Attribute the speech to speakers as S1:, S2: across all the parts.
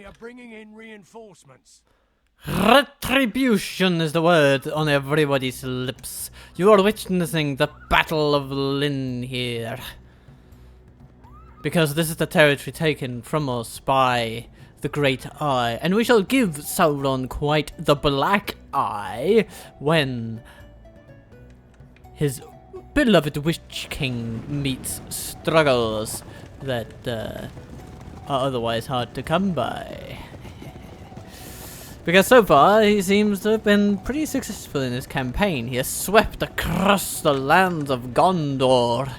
S1: are bringing in reinforcements.
S2: Retribution is the word on everybody's lips. You are witnessing the Battle of Lynn here. Because this is the territory taken from us by the Great Eye. And we shall give Sauron quite the black eye when his beloved Witch King meets struggles that are otherwise hard to come by. Because so far, he seems to have been pretty successful in his campaign. He has swept across the lands of Gondor,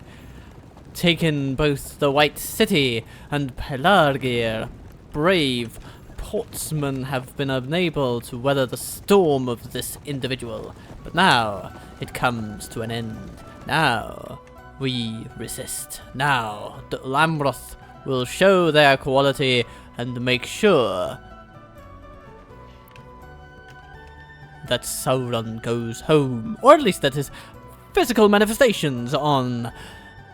S2: taken both the White City and Pelargir. Brave portsmen have been unable to weather the storm of this individual. But now, it comes to an end. Now, we resist. Now, the Amroth will show their quality and make sure that Sauron goes home, or at least that his physical manifestations on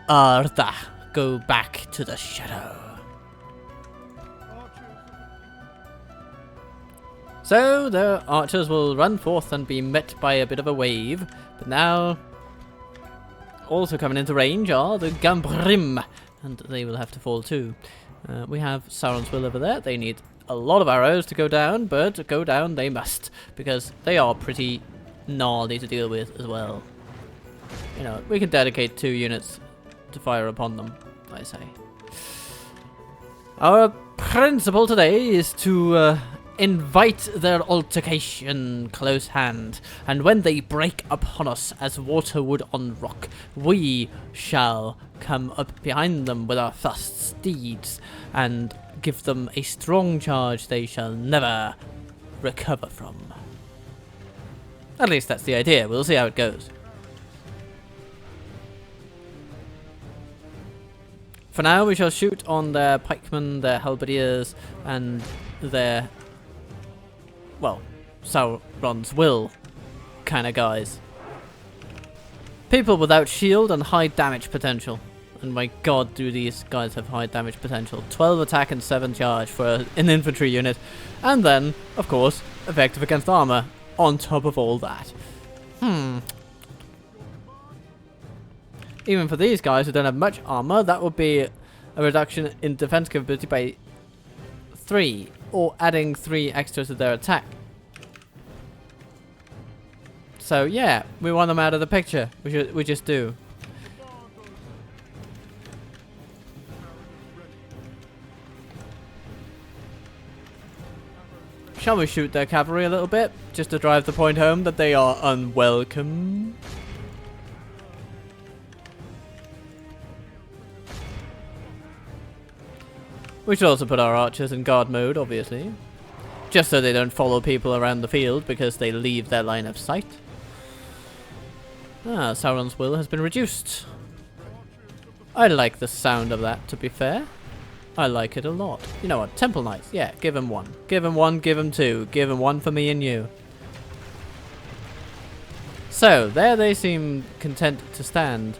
S2: Arda go back to the shadow. So the archers will run forth and be met by a bit of a wave, but now also coming into range are the Gambrim, and they will have to fall too. We have Sauron's Will over there. They need a lot of arrows to go down, but go down they must, because they are pretty gnarly to deal with as well. You know, we can dedicate 2 units to fire upon them, I say. Our principle today is to invite their altercation close hand, and when they break upon us as water would on rock, we shall come up behind them with our fast steeds and give them a strong charge they shall never recover from. At least that's the idea. We'll see how it goes. For now, we shall shoot on their pikemen, their halberdiers, and their, well, Sauron's Will kind of guys. People without shield and high damage potential. And my god, do these guys have high damage potential. 12 attack and 7 charge for an infantry unit. And then, of course, effective against armor on top of all that. Even for these guys who don't have much armor, that would be a reduction in defense capability by 3, or adding 3 extra to their attack. So yeah, we want them out of the picture. We just do. Shall we shoot their cavalry a little bit, just to drive the point home that they are unwelcome? We should also put our archers in guard mode, obviously. Just so they don't follow people around the field because they leave their line of sight. Ah, Sauron's Will has been reduced. I like the sound of that, to be fair. I like it a lot. You know what? Temple Knights. Yeah, give him 1. Give him 1, give him 2. Give him 1 for me and you. So, there they seem content to stand.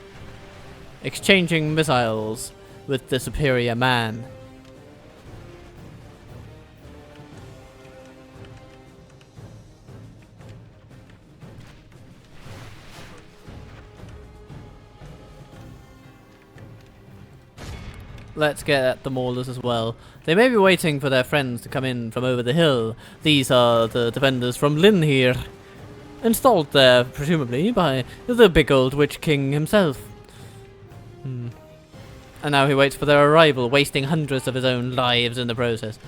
S2: Exchanging missiles with the superior man. Let's get at the Maulers as well. They may be waiting for their friends to come in from over the hill. These are the defenders from Lynn here. Installed there, presumably, by the big old Witch King himself. And now he waits for their arrival, wasting hundreds of his own lives in the process.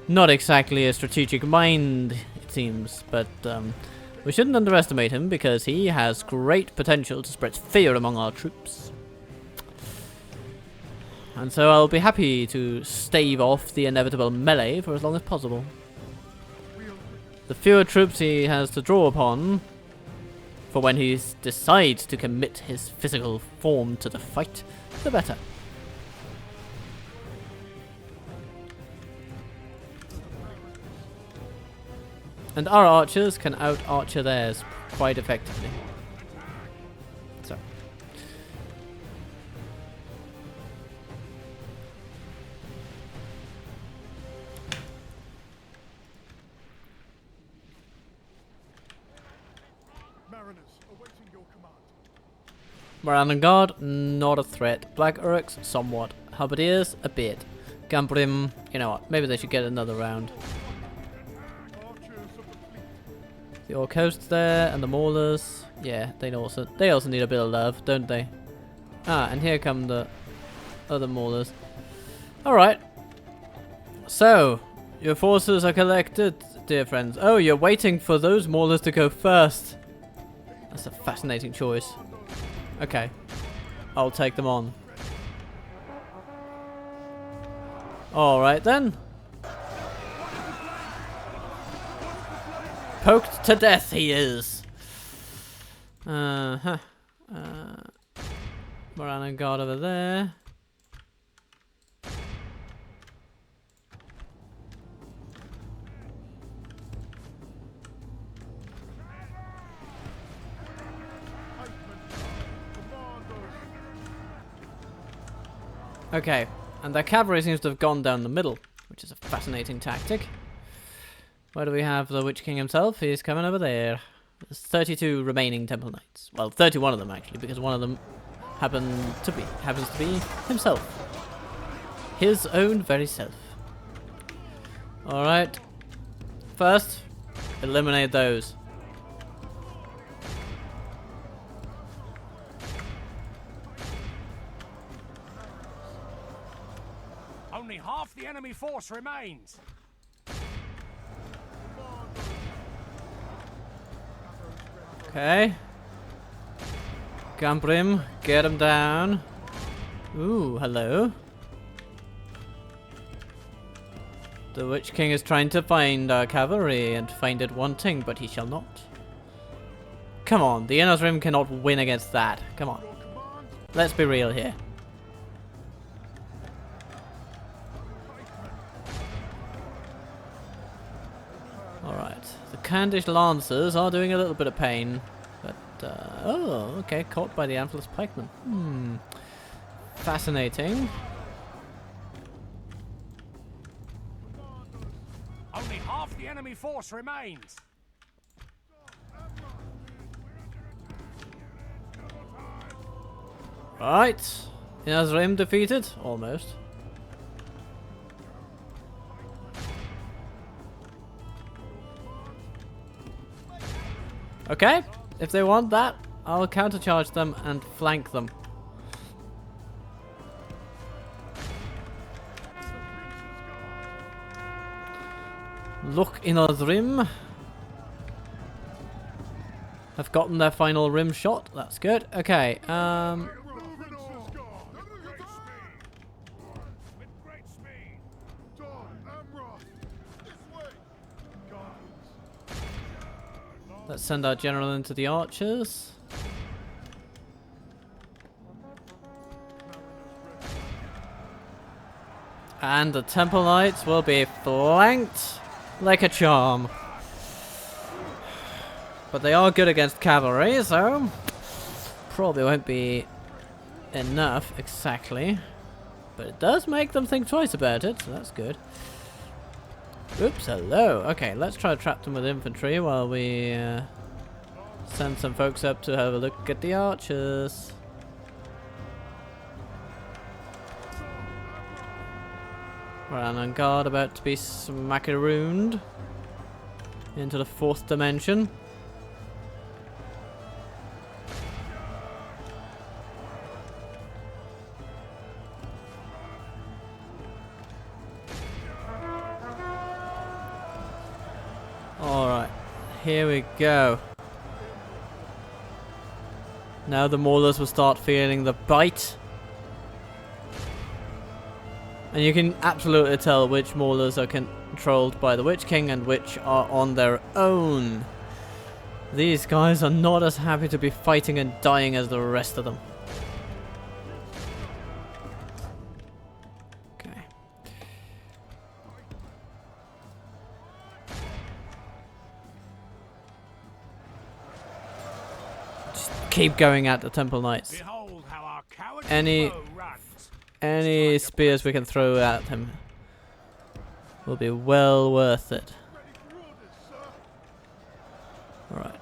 S2: Not exactly a strategic mind, it seems, but we shouldn't underestimate him because he has great potential to spread fear among our troops. And so I'll be happy to stave off the inevitable melee for as long as possible. The fewer troops he has to draw upon for when he decides to commit his physical form to the fight, the better. And our archers can out-archer theirs quite effectively. So. Moran Guard, not a threat. Black Uruks, somewhat. Halberdiers, a bit. Gambrim, you know what? Maybe they should get another round. The Orc host there, and the Maulers. Yeah, they also need a bit of love, don't they? Ah, and here come the other Maulers. Alright. So, your forces are collected, dear friends. Oh, you're waiting for those Maulers to go first. That's a fascinating choice. Okay. I'll take them on. Alright then. Poked to death he is. Moran Guard over there. Okay, and their cavalry seems to have gone down the middle, which is a fascinating tactic. Where do we have the Witch King himself? He's coming over there. There's 32 remaining Temple Knights. Well, 31 of them actually, because one of them happens to be himself. His own very self. Alright. First, eliminate those.
S1: Only half the enemy force remains.
S2: Okay. Gambrim, get him down. Ooh, hello. The Witch King is trying to find our cavalry and find it wanting, but he shall not. Come on, the Inner Rim cannot win against that. Come on. Let's be real here. Alright, the Candish Lancers are doing a little bit of pain, but, oh, okay, caught by the Antlerless Pikemen. Fascinating.
S1: Only half the enemy force remains.
S2: Right, Inazrim defeated, almost. Okay, if they want that, I'll countercharge them and flank them. Look, Inazrim have gotten their final rim shot. That's good. Okay, let's send our general into the archers. And the Temple Knights will be flanked like a charm. But they are good against cavalry, so probably won't be enough exactly. But it does make them think twice about it, so that's good. Oops, hello. Okay, let's try to trap them with infantry while we send some folks up to have a look at the archers. Moran on guard, about to be smackarooned into the 4th dimension. Alright, here we go. Now the Maulers will start feeling the bite. And you can absolutely tell which Maulers are controlled by the Witch King and which are on their own. These guys are not as happy to be fighting and dying as the rest of them. Okay. Just keep going at the Temple Knights.
S1: Behold how our cowardly
S2: Any
S1: foe runs.
S2: spears we can throw at him will be well worth it. Alright.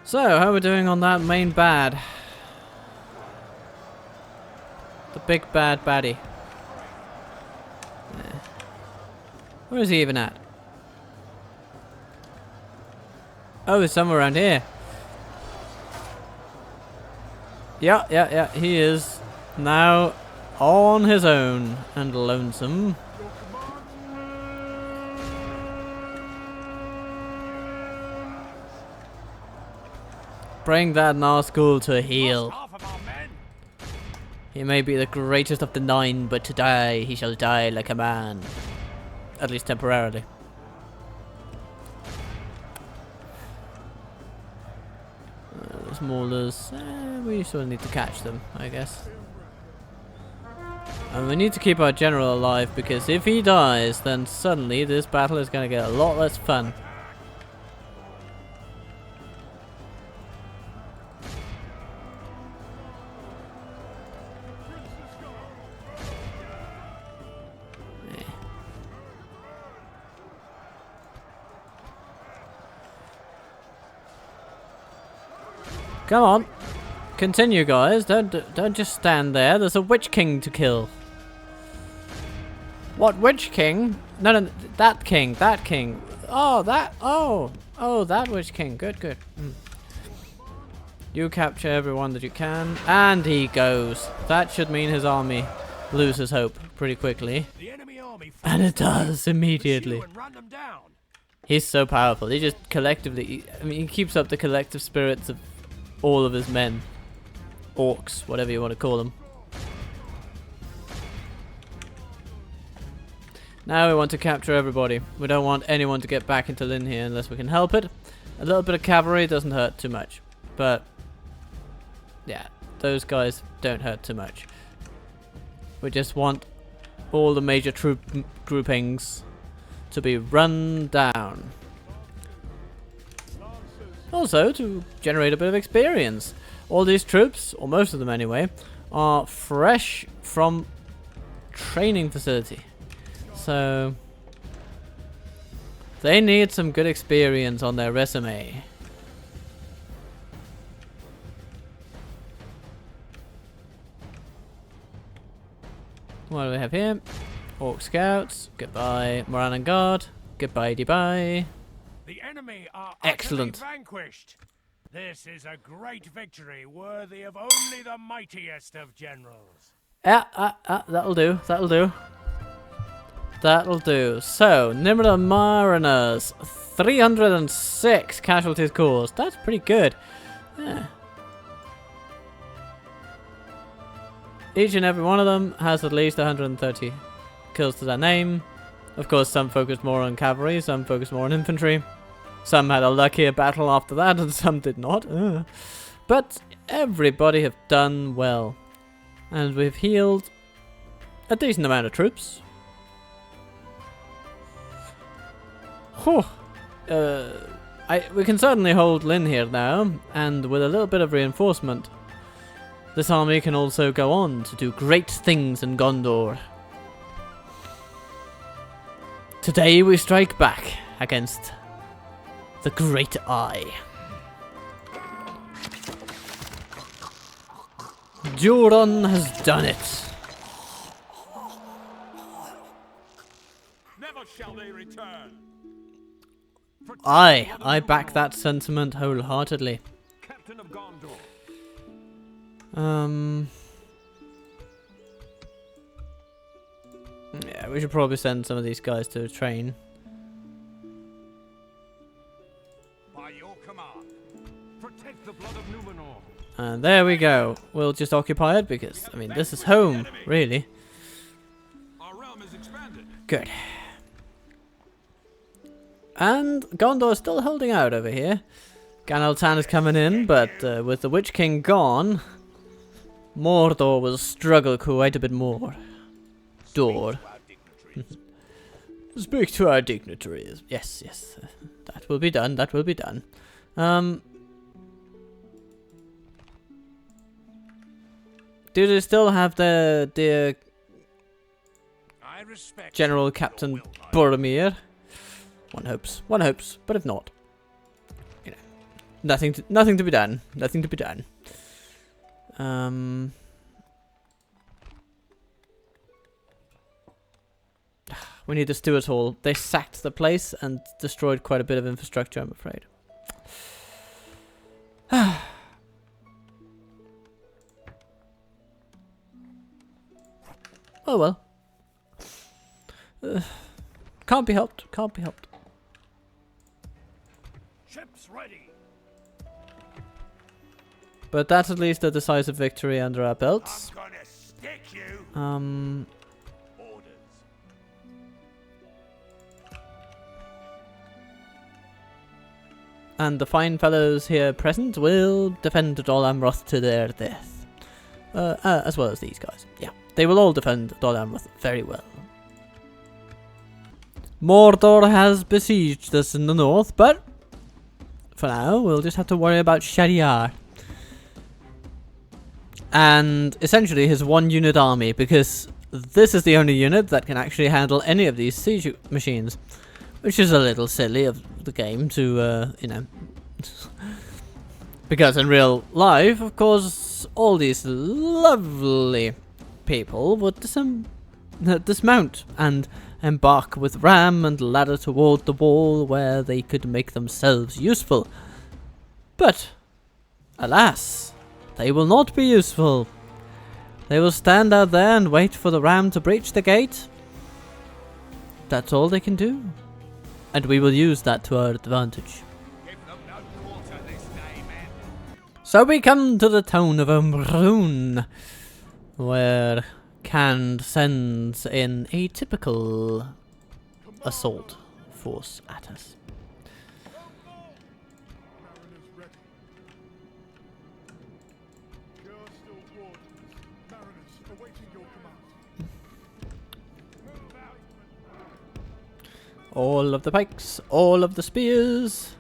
S2: So, how are we doing on that main bad? The big bad baddie. Yeah. Where is he even at? Oh, he's somewhere around here. Yeah, he is now on his own and lonesome. Bring that Nazgul to heel. He may be the greatest of the 9, but to die, he shall die like a man. At least temporarily. The Maulers, we still need to catch them, I guess. And we need to keep our general alive, because if he dies, then suddenly this battle is going to get a lot less fun. Come on, continue, guys. Don't just stand there. There's a Witch King to kill. What Witch King? No, that king. That king. Oh, that. Oh, that Witch King. Good. You capture everyone that you can, and he goes. That should mean his army loses hope pretty quickly, and it does immediately. He's so powerful. He just collectively. I mean, he keeps up the collective spirits of all of his men. Orcs, whatever you want to call them. Now we want to capture everybody. We don't want anyone to get back into Lynn here unless we can help it. A little bit of cavalry doesn't hurt too much. But, yeah, those guys don't hurt too much. We just want all the major troop groupings to be run down. Also, to generate a bit of experience. All these troops, or most of them anyway, are fresh from training facility. So, they need some good experience on their resume. What do we have here? Orc Scouts, goodbye. Moran and Guard, goodbye.
S1: The enemy are
S2: excellent.
S1: Vanquished. This is a great victory, worthy of only the mightiest of generals.
S2: That'll do. So, Nimrod Mariners, 306 casualties caused. That's pretty good. Yeah. Each and every one of them has at least 130 kills to their name. Of course, some focused more on cavalry, some focused more on infantry. Some had a luckier battle after that, and some did not. But everybody have done well. And we've healed a decent amount of troops. Whew. We can certainly hold Lynn here now, and with a little bit of reinforcement, this army can also go on to do great things in Gondor. Today we strike back against the Great Eye. Duron has done it.
S1: Never shall they return.
S2: I back that sentiment wholeheartedly.
S1: Captain of Gondor.
S2: Yeah, we should probably send some of these guys to train.
S1: By your command, protect the blood of Numenor.
S2: And there we go. We'll just occupy it because, I mean, this is home, really.
S1: Our realm is expanded.
S2: Good. And Gondor's still holding out over here. Ganaltan is coming in, but with the Witch King gone, Mordor will struggle quite a bit more. Speak to our dignitaries. Yes. That will be done. Do they still have the dear General Captain Boromir? One hopes. But if not, you know, Nothing to be done. Nothing to be done. We need the Stewart Hall. They sacked the place and destroyed quite a bit of infrastructure, I'm afraid. Oh well. Can't be helped. Can't be helped.
S1: Ships ready.
S2: But that's at least a decisive victory under our belts.
S1: I'm gonna stick you. Orders.
S2: And the fine fellows here present will defend Dol Amroth to their death. As well as these guys. Yeah, they will all defend Dol Amroth very well. Mordor has besieged us in the north, but for now we'll just have to worry about Shadiyar. And essentially his one unit army, because this is the only unit that can actually handle any of these siege machines. Which is a little silly of the game to, you know. Because in real life, of course, all these lovely people would dismount and embark with ram and ladder toward the wall where they could make themselves useful. But, alas, they will not be useful. They will stand out there and wait for the ram to breach the gate. That's all they can do. And we will use that to our advantage. So we come to the town of Amrûn, where Khand sends in a typical assault force at us. All of the pikes, all of the spears.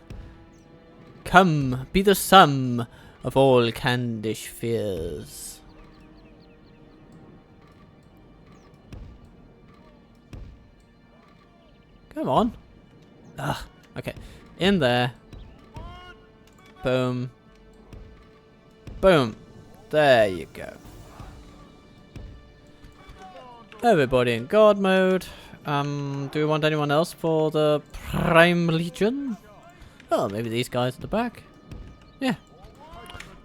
S2: Come, be the sum of all Khandish fears. Come on. Ugh. Okay. In there. Boom. Boom. There you go. Everybody in guard mode. Do we want anyone else for the Prime Legion? Oh, maybe these guys at the back. Yeah.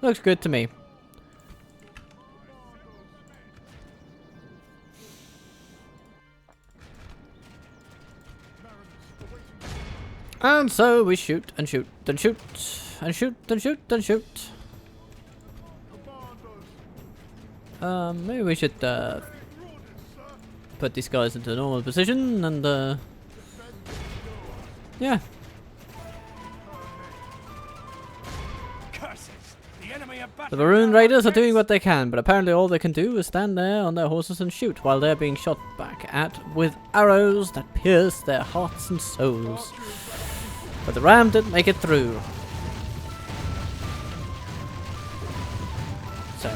S2: Looks good to me. And so we shoot and shoot and shoot and shoot and shoot and shoot. Maybe we should put these guys into a normal position and yeah. The Maroon Raiders are doing what they can, but apparently all they can do is stand there on their horses and shoot while they're being shot back at with arrows that pierce their hearts and souls. But the ram didn't make it through. So,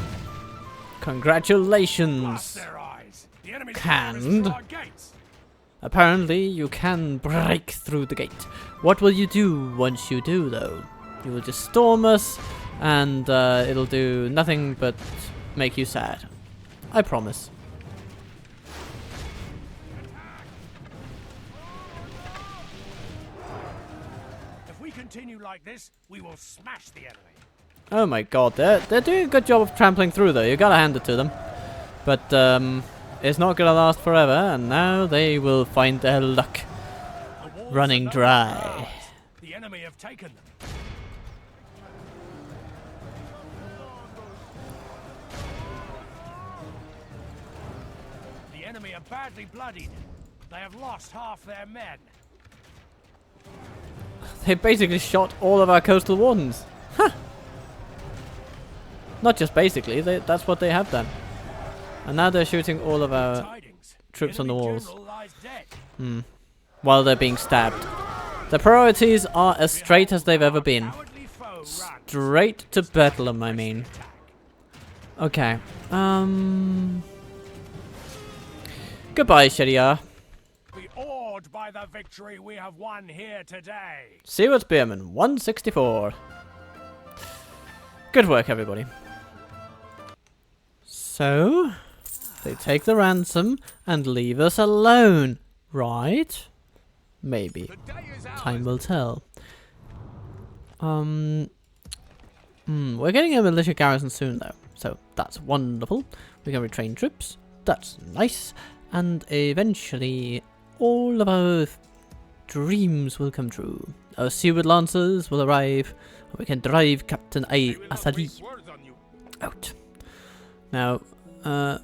S2: congratulations, Khand. Apparently you can break through the gate. What will you do once you do, though? You will just storm us, and it'll do nothing but make you sad. I promise.
S1: If we continue like this, we will smash the enemy.
S2: Oh my god, they're doing a good job of trampling through though, you gotta hand it to them. But it's not gonna last forever, and now they will find their luck running dry.
S1: The enemy have taken them. The enemy are badly bloodied. They have lost half their men.
S2: They basically shot all of our coastal wardens. Huh. Not just basically, that's what they have done. And now they're shooting all of our troops on the walls. While they're being stabbed. The priorities are as straight as they've ever been. Straight to Bedlam, I mean. Okay. Goodbye, Shadiyar.
S1: Be awed by the victory we have won here today.
S2: See you at Spearman 164. Good work, everybody. So, they take the ransom and leave us alone, right? Maybe. Time will tell. We're getting a militia garrison soon, though, so that's wonderful. We can retrain troops. That's nice. And eventually, all of our dreams will come true. Our seaward lancers will arrive. We can drive Captain Asadi out. Now,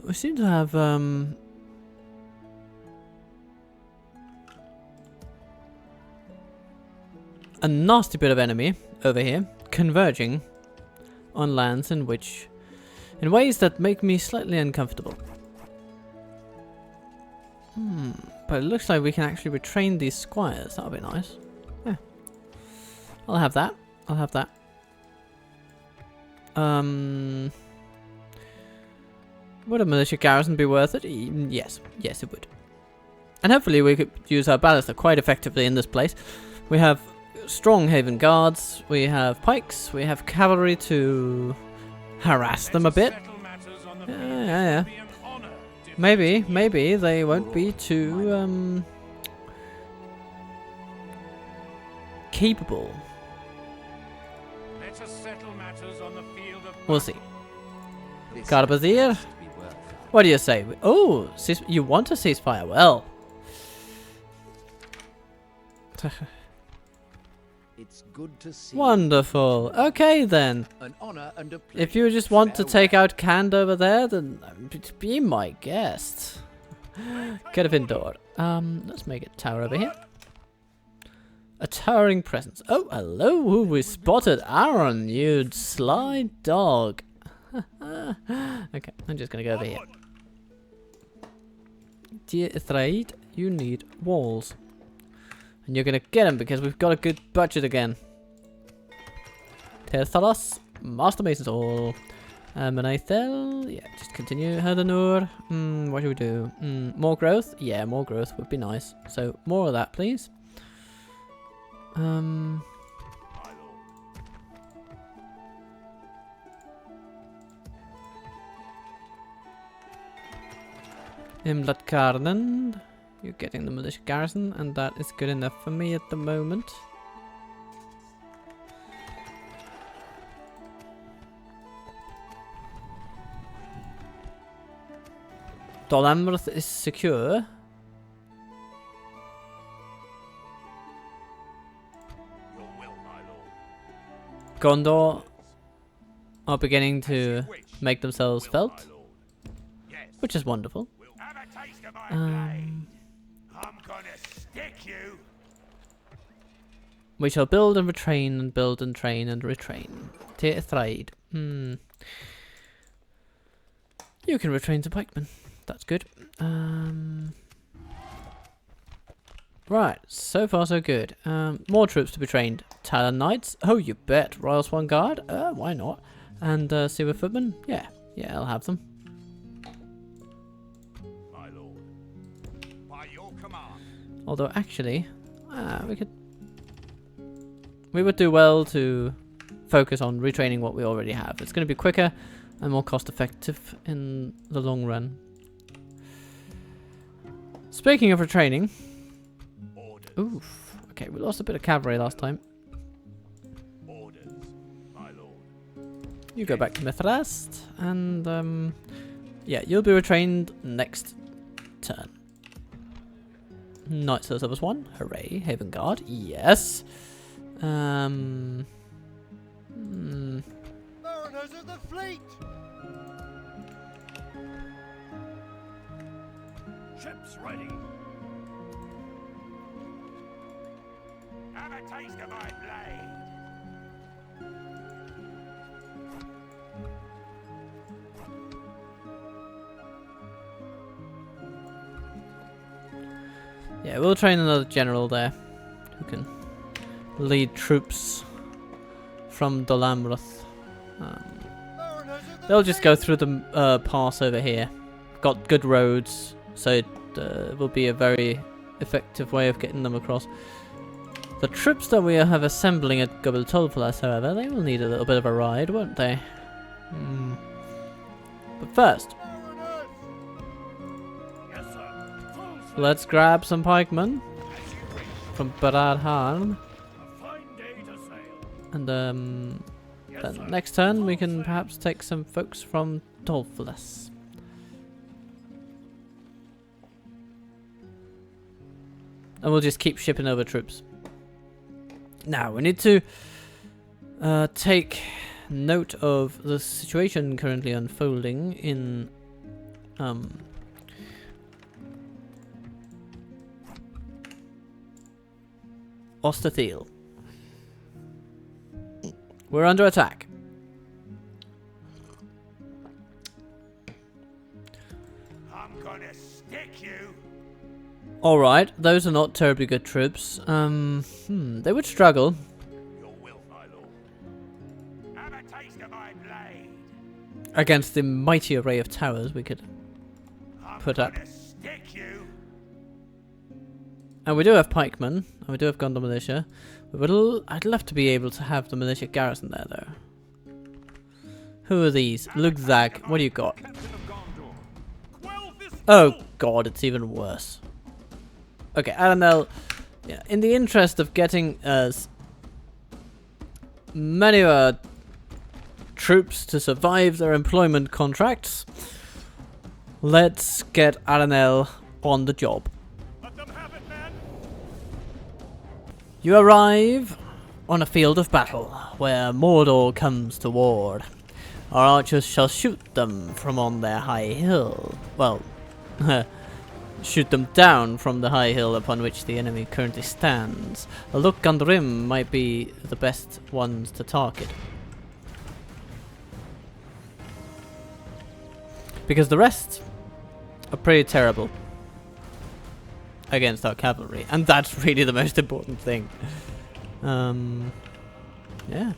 S2: we seem to have a nasty bit of enemy over here, converging on lands in ways that make me slightly uncomfortable. But it looks like we can actually retrain these squires. That'll be nice. Yeah. I'll have that. I'll have that. Would a militia garrison be worth it? Yes. Yes, it would. And hopefully we could use our ballista quite effectively in this place. We have strong haven guards. We have pikes. We have cavalry to harass them a bit. Yeah. Maybe they won't be too capable. We'll see. Carbazir, what do you say? Oh, you want a ceasefire? Well,
S3: it's good to see.
S2: Wonderful. Okay then.
S3: An honor and a
S2: if you just want to take out Cand over there, then be my guest. Get a Vindor. Let's make a tower over here. A towering presence. Oh, hello. We spotted Arannel, you sly dog. Okay, I'm just gonna go over here. Dear Ithraid, you need walls. And you're gonna get them because we've got a good budget again. Terthalos, Master Mason's Hall. Menaithel, yeah, just continue. Herdanur, what should we do? More growth? Yeah, more growth would be nice. So, more of that, please. Imlat Karnen, you're getting the militia garrison, and that is good enough for me at the moment. Amroth is secure. Gondor are beginning to make themselves felt, which is wonderful. We shall build and retrain and build and train and retrain. Tear Thraid. You can retrain to pikemen. That's good. Right, so far so good. More troops to be trained. Talon Knights. Oh, you bet. Royal Swan Guard. Why not? And Seaward Footmen. Yeah, I'll have them.
S1: My lord. By your command.
S2: Although actually, we would do well to focus on retraining what we already have. It's going to be quicker and more cost effective in the long run. Speaking of retraining. Oof. Okay, we lost a bit of cavalry last time.
S1: Orders, my lord.
S2: You go back to Mithrast, and yeah, you'll be retrained next turn. Knights of the Silver Swan, hooray! Haven Guard, yes.
S4: Mariners of the fleet.
S1: Ships ready. Have a taste of my blade.
S2: Yeah, we'll train another general there who can lead troops from Amroth. They'll just go through the pass over here. Got good roads, so it will be a very effective way of getting them across. The troops that we have assembling at cpttotalwaffle, however, they will need a little bit of a ride, won't they? But first,
S1: Yes, sir. Full swing.
S2: let's grab some pikemen
S1: As you wish.
S2: from Baradhan,
S1: A fine day to sail.
S2: and
S1: Yes,
S2: then
S1: sir.
S2: next turn we
S1: Full
S2: can
S1: swing.
S2: perhaps take some folks from Tolflas. And we'll just keep shipping over troops. Now, we need to take note of the situation currently unfolding in Ostathiel. We're under attack.
S1: I'm gonna stick you.
S2: Alright, those are not terribly good troops. They would struggle.
S1: Your will, my lord. Have a taste of my blade.
S2: Against the mighty array of towers we could
S1: I'm
S2: put up.
S1: gonna stick you.
S2: And we do have pikemen, and we do have Gondor militia. I'd love to be able to have the militia garrison there, though. Who are these? Lugzag, what do you got? Oh god, it's even worse. Okay, Arannel, yeah, in the interest of getting as many of our troops to survive their employment contracts, let's get Arannel on the job.
S1: Let them have it, man.
S2: You arrive on a field of battle where Mordor comes to war. Our archers shall shoot them from on their high hill. Well, shoot them down from the high hill upon which the enemy currently stands. Although Gundrim might be the best ones to target. Because the rest are pretty terrible against our cavalry. And that's really the most important thing. Yeah.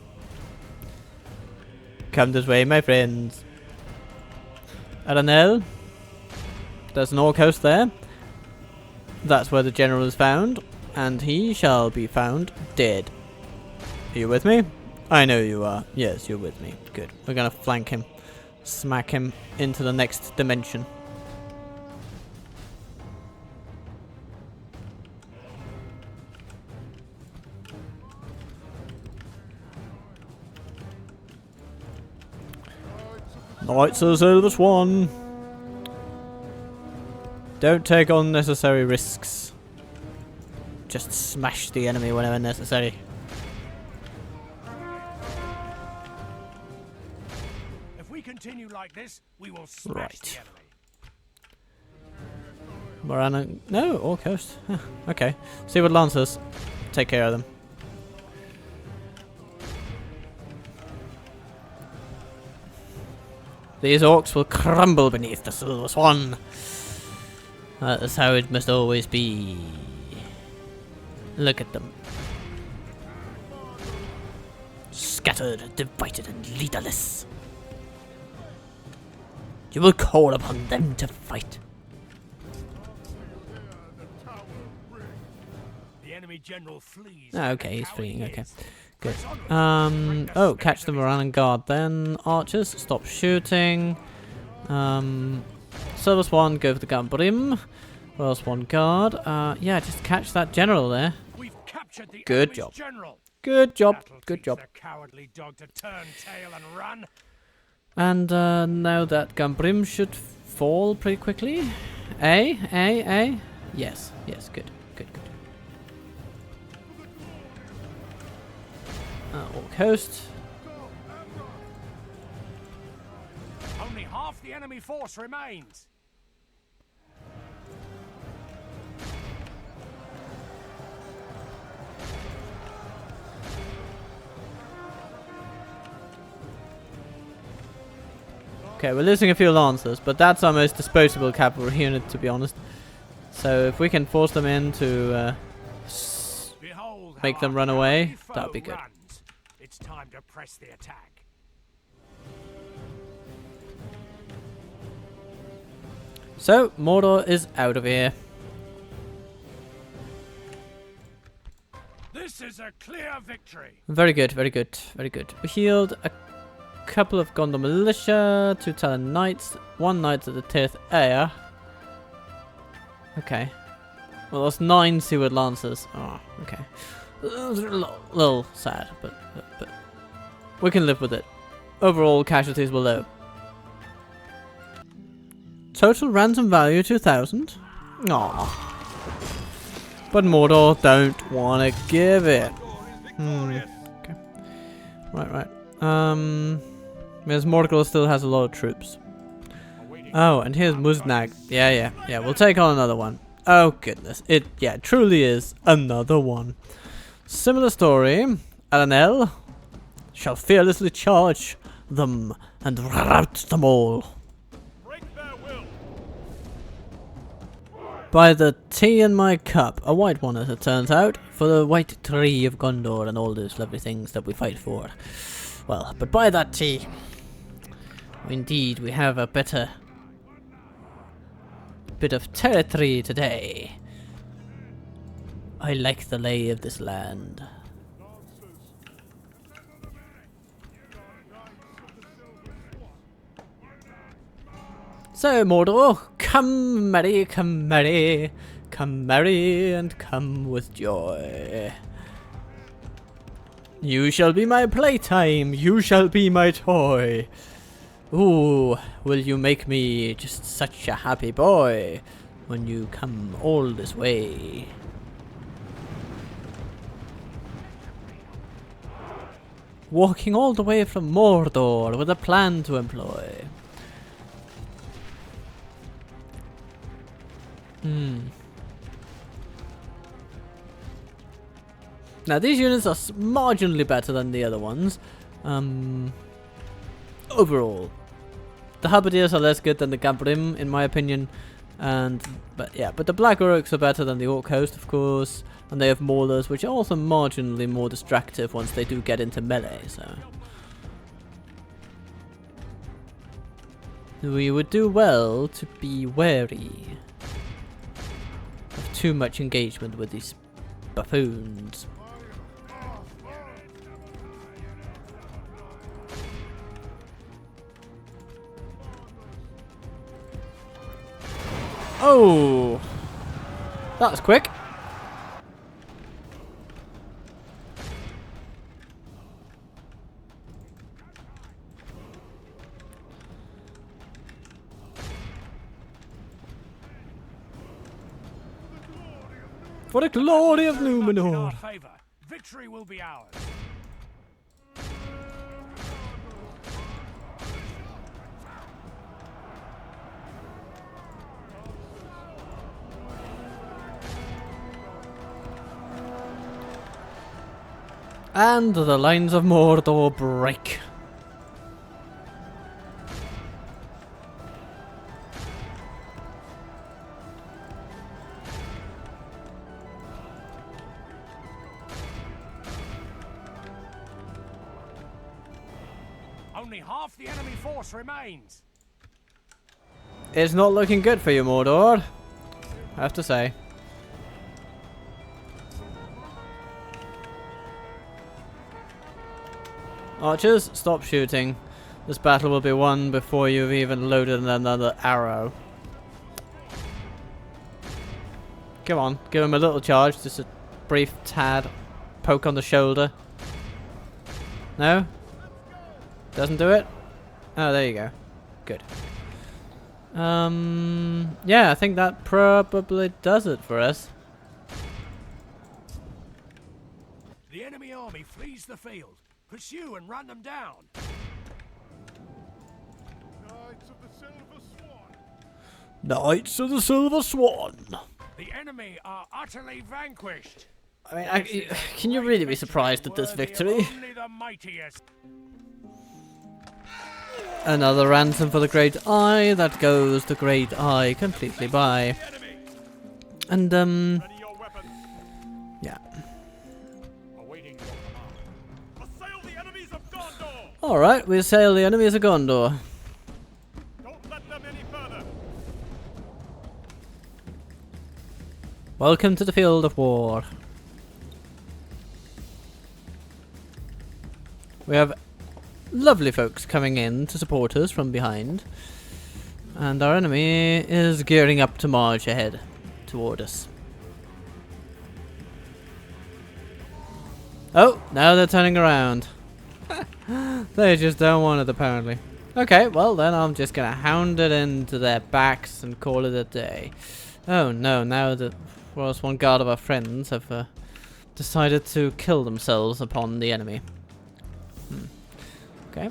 S2: Come this way, my friends. Arannel. There's an orc host there. That's where the general is found. And he shall be found dead. Are you with me? I know you are. Yes, you're with me. Good. We're gonna flank him. Smack him into the next dimension. Knights of the Silver Swan. Don't take unnecessary risks. Just smash the enemy whenever necessary.
S1: If we continue like this, we will smash
S2: Right.
S1: the enemy.
S2: Morana. No, Orc Host. Huh, okay. See what Lancers. Take care of them. These orcs will crumble beneath the Silver Swan. That is how it must always be. Look at them. Scattered, divided, and leaderless. You will call upon them to fight.
S1: The enemy general flees.
S2: Oh,
S1: like
S2: okay,
S1: a
S2: he's
S1: coward
S2: fleeing,
S1: he
S2: okay.
S1: is.
S2: Good.
S1: Press onward.
S2: Oh, catch them around and guard then. Archers, stop shooting. Silver Swan, go for the Gambrim. Royal Swan guard. Yeah, just catch that general there.
S1: We've captured the
S2: Good
S1: enemy's
S2: job.
S1: general.
S2: Good job,
S1: That'll
S2: good
S1: teach
S2: job.
S1: the cowardly dog to turn tail and run.
S2: And now that Gambrim should fall pretty quickly. A? Yes, yes, good. Orc host.
S1: Only half the enemy force remains.
S2: Okay, we're losing a few lancers, but that's our most disposable cavalry unit, to be honest. So if we can force them in to
S1: Behold
S2: make
S1: how
S2: them
S1: our
S2: run away,
S1: cowardly foe
S2: that'd be good.
S1: runs. It's time to press the attack.
S2: So, Mordor is out of here.
S1: This is a clear victory.
S2: Very good, very good, very good. We healed a couple of Gondor militia, 2 Talon knights, 1 knight at the 10th air. Okay. Well, that's 9 Seaward Lancers. Oh, okay. A little sad, but we can live with it. Overall, casualties were low. Total ransom value 2,000. Aww. But Mordor don't want to give it. Okay. Right. Because Mordor still has a lot of troops. Oh, and here's Muznag. Yeah. We'll take on another one. Oh goodness, it truly is another one. Similar story. Arannel shall fearlessly charge them and rout them all. By the tea in my cup, a white one as it turns out, for the white tree of Gondor and all those lovely things that we fight for. Well, but by that tea, indeed we have a better bit of territory today. I like the lay of this land. So Mordor, come merry, come merry, come merry and come with joy. You shall be my playtime, you shall be my toy. Ooh, will you make me just such a happy boy when you come all this way? Walking all the way from Mordor with a plan to employ. Now these units are marginally better than the other ones. Overall, the Halberdiers are less good than the Gabrim, in my opinion, but the Black Orcs are better than the Orc host, of course, and they have Maulers, which are also marginally more distractive once they do get into melee. So we would do well to be wary of too much engagement with these buffoons. Oh, that was quick. For the glory of Numenor.
S1: Victory will be ours.
S2: And the lines of Mordor break.
S1: Only half the enemy force remains.
S2: It's not looking good for you, Mordor, I have to say. Archers, stop shooting. This battle will be won before you've even loaded another arrow. Come on, give him a little charge, just a brief tad poke on the shoulder. No? Doesn't do it? Oh, there you go. Good. Yeah, I think that probably does it for us.
S1: The enemy army flees the field. Pursue and run them down.
S4: Knights of the Silver Swan.
S2: Knights of the Silver Swan.
S1: The enemy are utterly vanquished.
S2: I mean, can you really be surprised at this victory?
S1: Only the mightiest.
S2: Another ransom for the Great Eye. That goes the Great Eye completely by. And,
S4: Ready your weapons.
S2: yeah.
S4: Awaiting your command. Assail the enemies of Gondor.
S2: Alright, we assail the enemies of Gondor.
S4: Don't let them any further.
S2: Welcome to the field of war. We have lovely folks coming in to support us from behind. And our enemy is gearing up to march ahead toward us. Oh, now they're turning around. They just don't want it, apparently. Okay, well then I'm just gonna hound it into their backs and call it a day. Oh no, now that one guard of our friends have decided to kill themselves upon the enemy. Okay.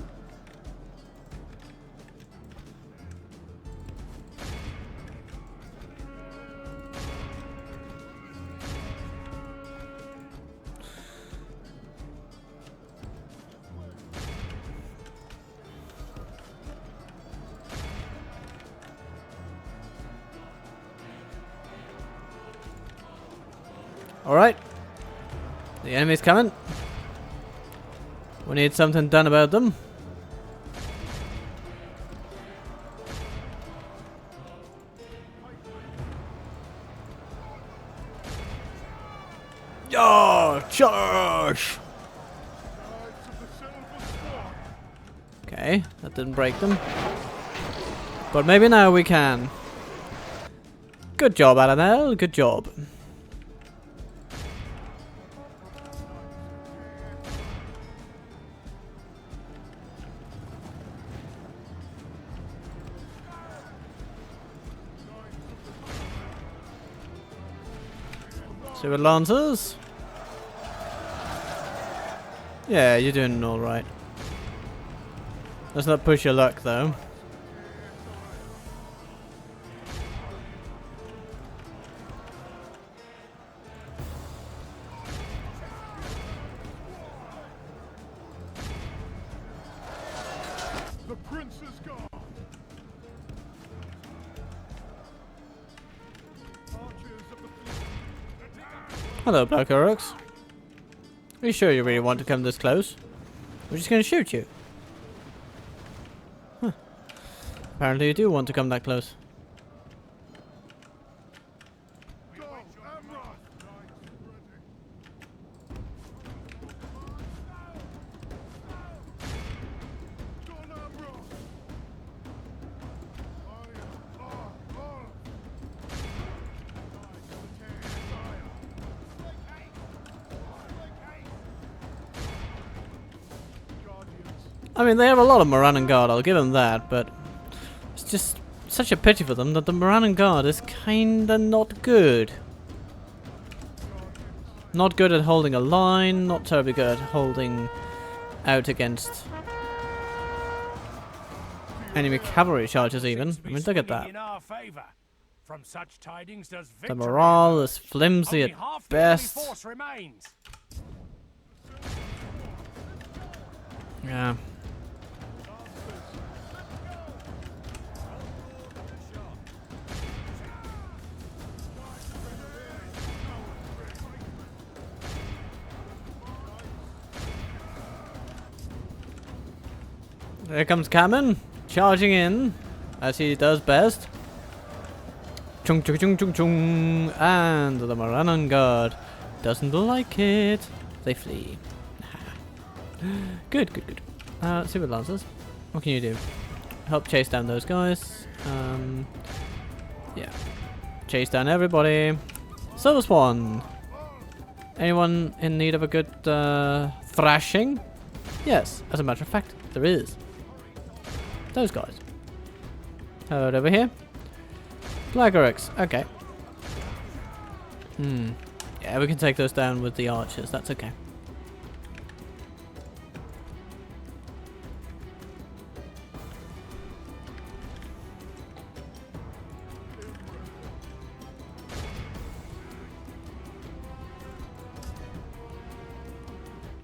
S2: Alright. The enemy's coming. We need something done about them. Oh, charge! Okay, that didn't break them. But maybe now we can. Good job, Arannel. Good job. See what Lancers? Yeah, you're doing alright. Let's not push your luck though.
S4: The prince is gone. Archers of the fleet.
S2: Hello, Black Orcs. Are you sure you really want to come this close? We're just gonna shoot you. Huh. Apparently you do want to come that close.
S4: Go, Amroth. Go, Amroth.
S2: I mean, they have a lot of Morannon Guard, I'll give them that, but it's just such a pity for them that the Morannon Guard is kinda not good. Not good at holding a line, not terribly good at holding out against enemy cavalry charges even. I mean, look at that.
S1: In our favor. From such tidings does
S2: The
S1: victory
S2: morale
S1: emerge.
S2: is flimsy
S1: Only
S2: at
S1: half the enemy
S2: best.
S1: force remains.
S2: Yeah. There comes Cameron, charging in, as he does best. Chung chung chung chung chung, and the Morannon Guard doesn't like it. They flee. Good, good, good. Let's see what Lancers. What can you do? Help chase down those guys. Yeah. Chase down everybody. Silver Swan. Anyone in need of a good thrashing? Yes, as a matter of fact, there is. Those guys. Right over here. Blackorix. Okay. Yeah, we can take those down with the archers. That's okay.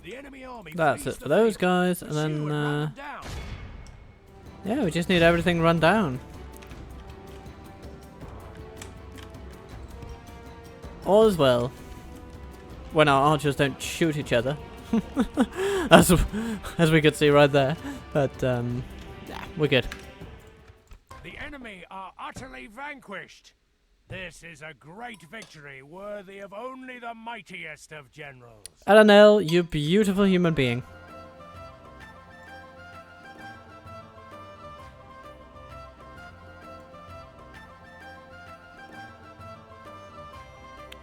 S1: The enemy army
S2: That's
S1: flees
S2: it
S1: the
S2: for those
S1: field.
S2: guys, and
S1: Pursue
S2: then
S1: run them down.
S2: yeah, we just need everything run down. All is well. When our archers don't shoot each other. as we could see right there. But, yeah, we're good.
S1: The enemy are utterly vanquished. This is a great victory worthy of only the mightiest of generals.
S2: Arannel, you beautiful human being.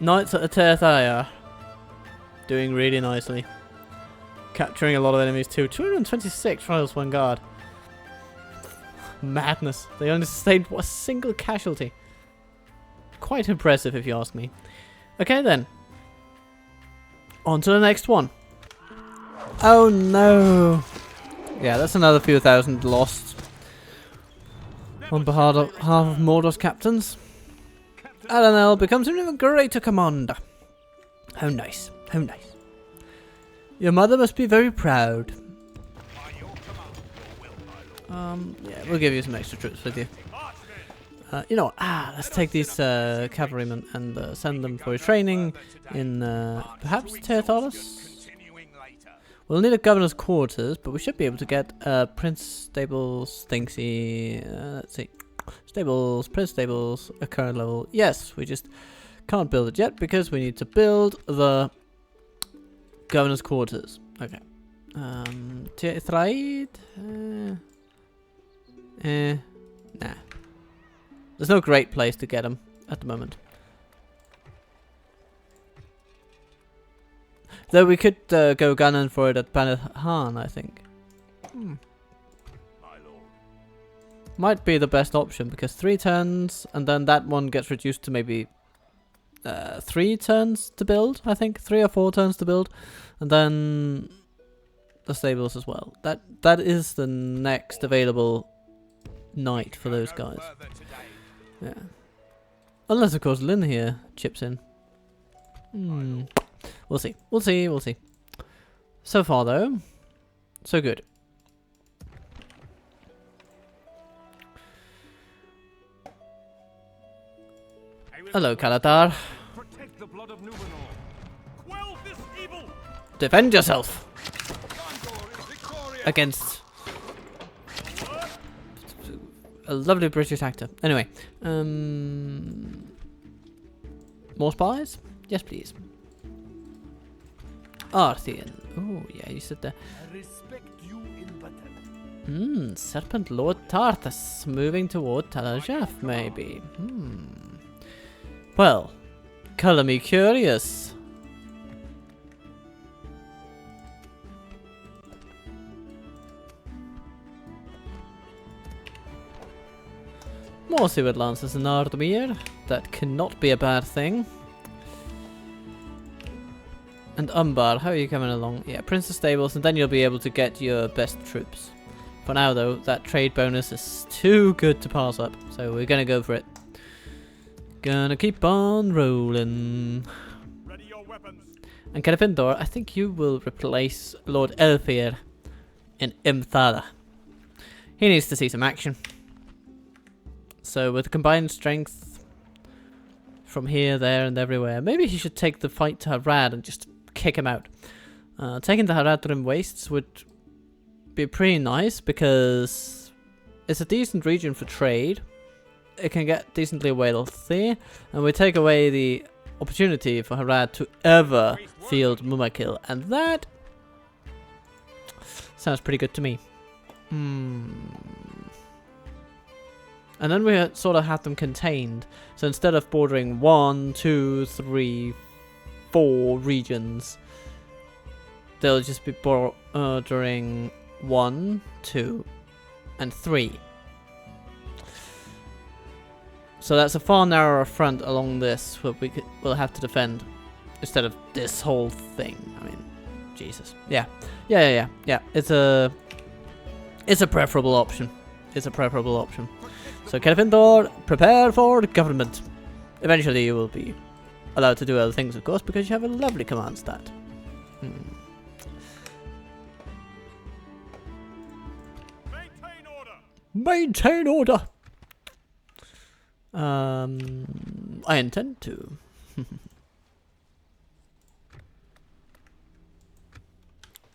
S2: Knights at the Terthaya. Doing really nicely. Capturing a lot of enemies too. 226 trials, one guard. Madness. They only sustained a single casualty. Quite impressive if you ask me. Okay then. On to the next one. Oh no. Yeah, that's another few thousand lost. On behalf of Mordor's captains. Arannel becomes an even greater commander. How nice. How nice. Your mother must be very proud. Yeah, we'll give you some extra troops with you. You know, let's take these cavalrymen and send them for training in perhaps Terthaya. We'll need a governor's quarters, but we should be able to get Prince Stables thinksy. Let's see, stables, Prince Stables, a current level. Yes, we just can't build it yet because we need to build the governor's quarters. Okay. Thraid? Nah. There's no great place to get them at the moment. Though we could go gunning for it at Banathan, I think. Might be the best option because 3 turns and then that one gets reduced to maybe 3 turns to build, I think. 3 or 4 turns to build. And then the stables as well. That is the next available knight for those guys. Yeah. Unless of course Lynn here chips in. We'll see. We'll see. We'll see. So far though, so good. Hello, Kaladar.
S4: Protect the blood of Numenor. Quell this evil.
S2: Defend yourself against a lovely British actor. Anyway, more spies? Yes, please. Arthien. Oh, yeah, you sit there.
S1: I respect you in battle.
S2: Serpent Lord Tarthus moving toward Talajaf, maybe. Well, color me curious. More Seaward Lancers in Ardmir. That cannot be a bad thing. And Umbar, how are you coming along? Yeah, Princess Stables, and then you'll be able to get your best troops. For now, though, that trade bonus is too good to pass up, so we're gonna go for it. Gonna keep on rolling.
S4: Ready your weapons.
S2: And Celefindor, I think you will replace Lord Elfir in Imthala. He needs to see some action. So with combined strength from here, there, and everywhere, maybe he should take the fight to Harad and just kick him out. Taking the Haradrim Wastes would be pretty nice because it's a decent region for trade. It can get decently wealthy, and we take away the opportunity for Harad to ever field Mumakil, and that sounds pretty good to me. And then we sort of have them contained, so instead of bordering 1, 2, 3, 4 regions, they'll just be bordering 1, 2, and 3. So that's a far narrower front along this what we'll have to defend instead of this whole thing. I mean, Jesus. Yeah. It's a preferable option. It's a preferable option. So Celefindor, prepare for government. Eventually you will be allowed to do other things, of course, because you have a lovely command stat.
S4: Maintain order.
S2: Maintain order. I intend to.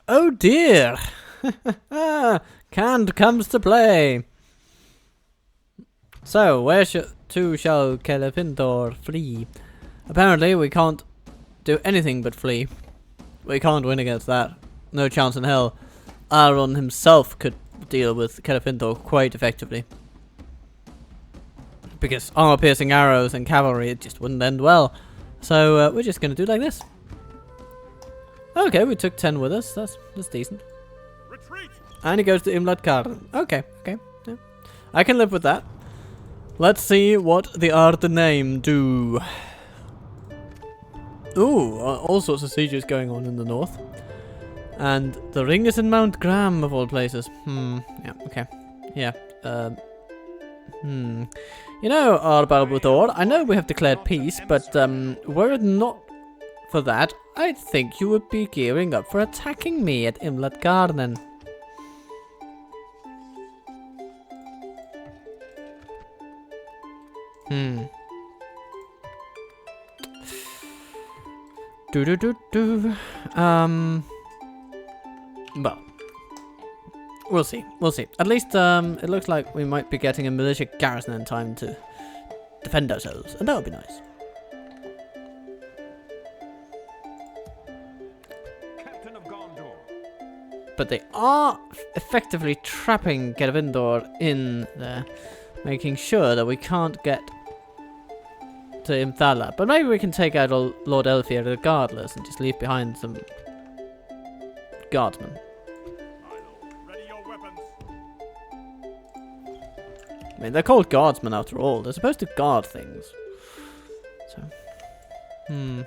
S2: Oh dear! Canned comes to play. So, where to shall Celefindor flee? Apparently, we can't do anything but flee. We can't win against that. No chance in hell. Arannel himself could deal with Celefindor quite effectively. Because armor-piercing arrows and cavalry, it just wouldn't end well. So we're just gonna do like this. Okay, we took 10 with us. That's decent.
S4: Retreat!
S2: And he goes to Imladkarn. Okay, okay. Yeah. I can live with that. Let's see what the Arannel do. Ooh, all sorts of sieges going on in the north. And the ring is in Mount Graham, of all places. Yeah, okay. Yeah, You know, Arbalbuthor, I know we have declared peace, but, were it not for that, I think you would be gearing up for attacking me at Imladkarnen. Well, we'll see. We'll see. At least, it looks like we might be getting a militia garrison in time to defend ourselves, and that would be nice.
S4: Captain of Gondor.
S2: But they are effectively trapping Gervindor in there, making sure that we can't get to Imthala. But maybe we can take out Lord Elfir regardless and just leave behind some guardsmen.
S4: Ready your weapons.
S2: I mean, they're called guardsmen after all. They're supposed to guard things. So,
S4: Maintain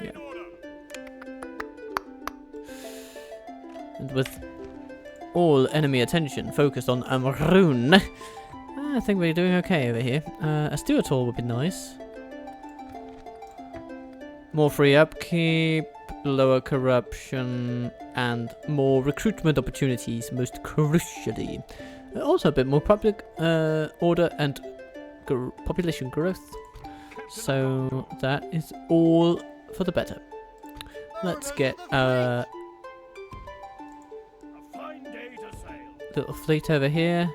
S2: Yeah.
S4: order.
S2: And with all enemy attention focused on Amrûn, I think we're doing okay over here. A steward hall would be nice. More free upkeep, lower corruption, and more recruitment opportunities, most crucially. Also a bit more public order and population growth. So that is all for the better. Let's get
S1: A fine day to sail.
S2: little fleet over here.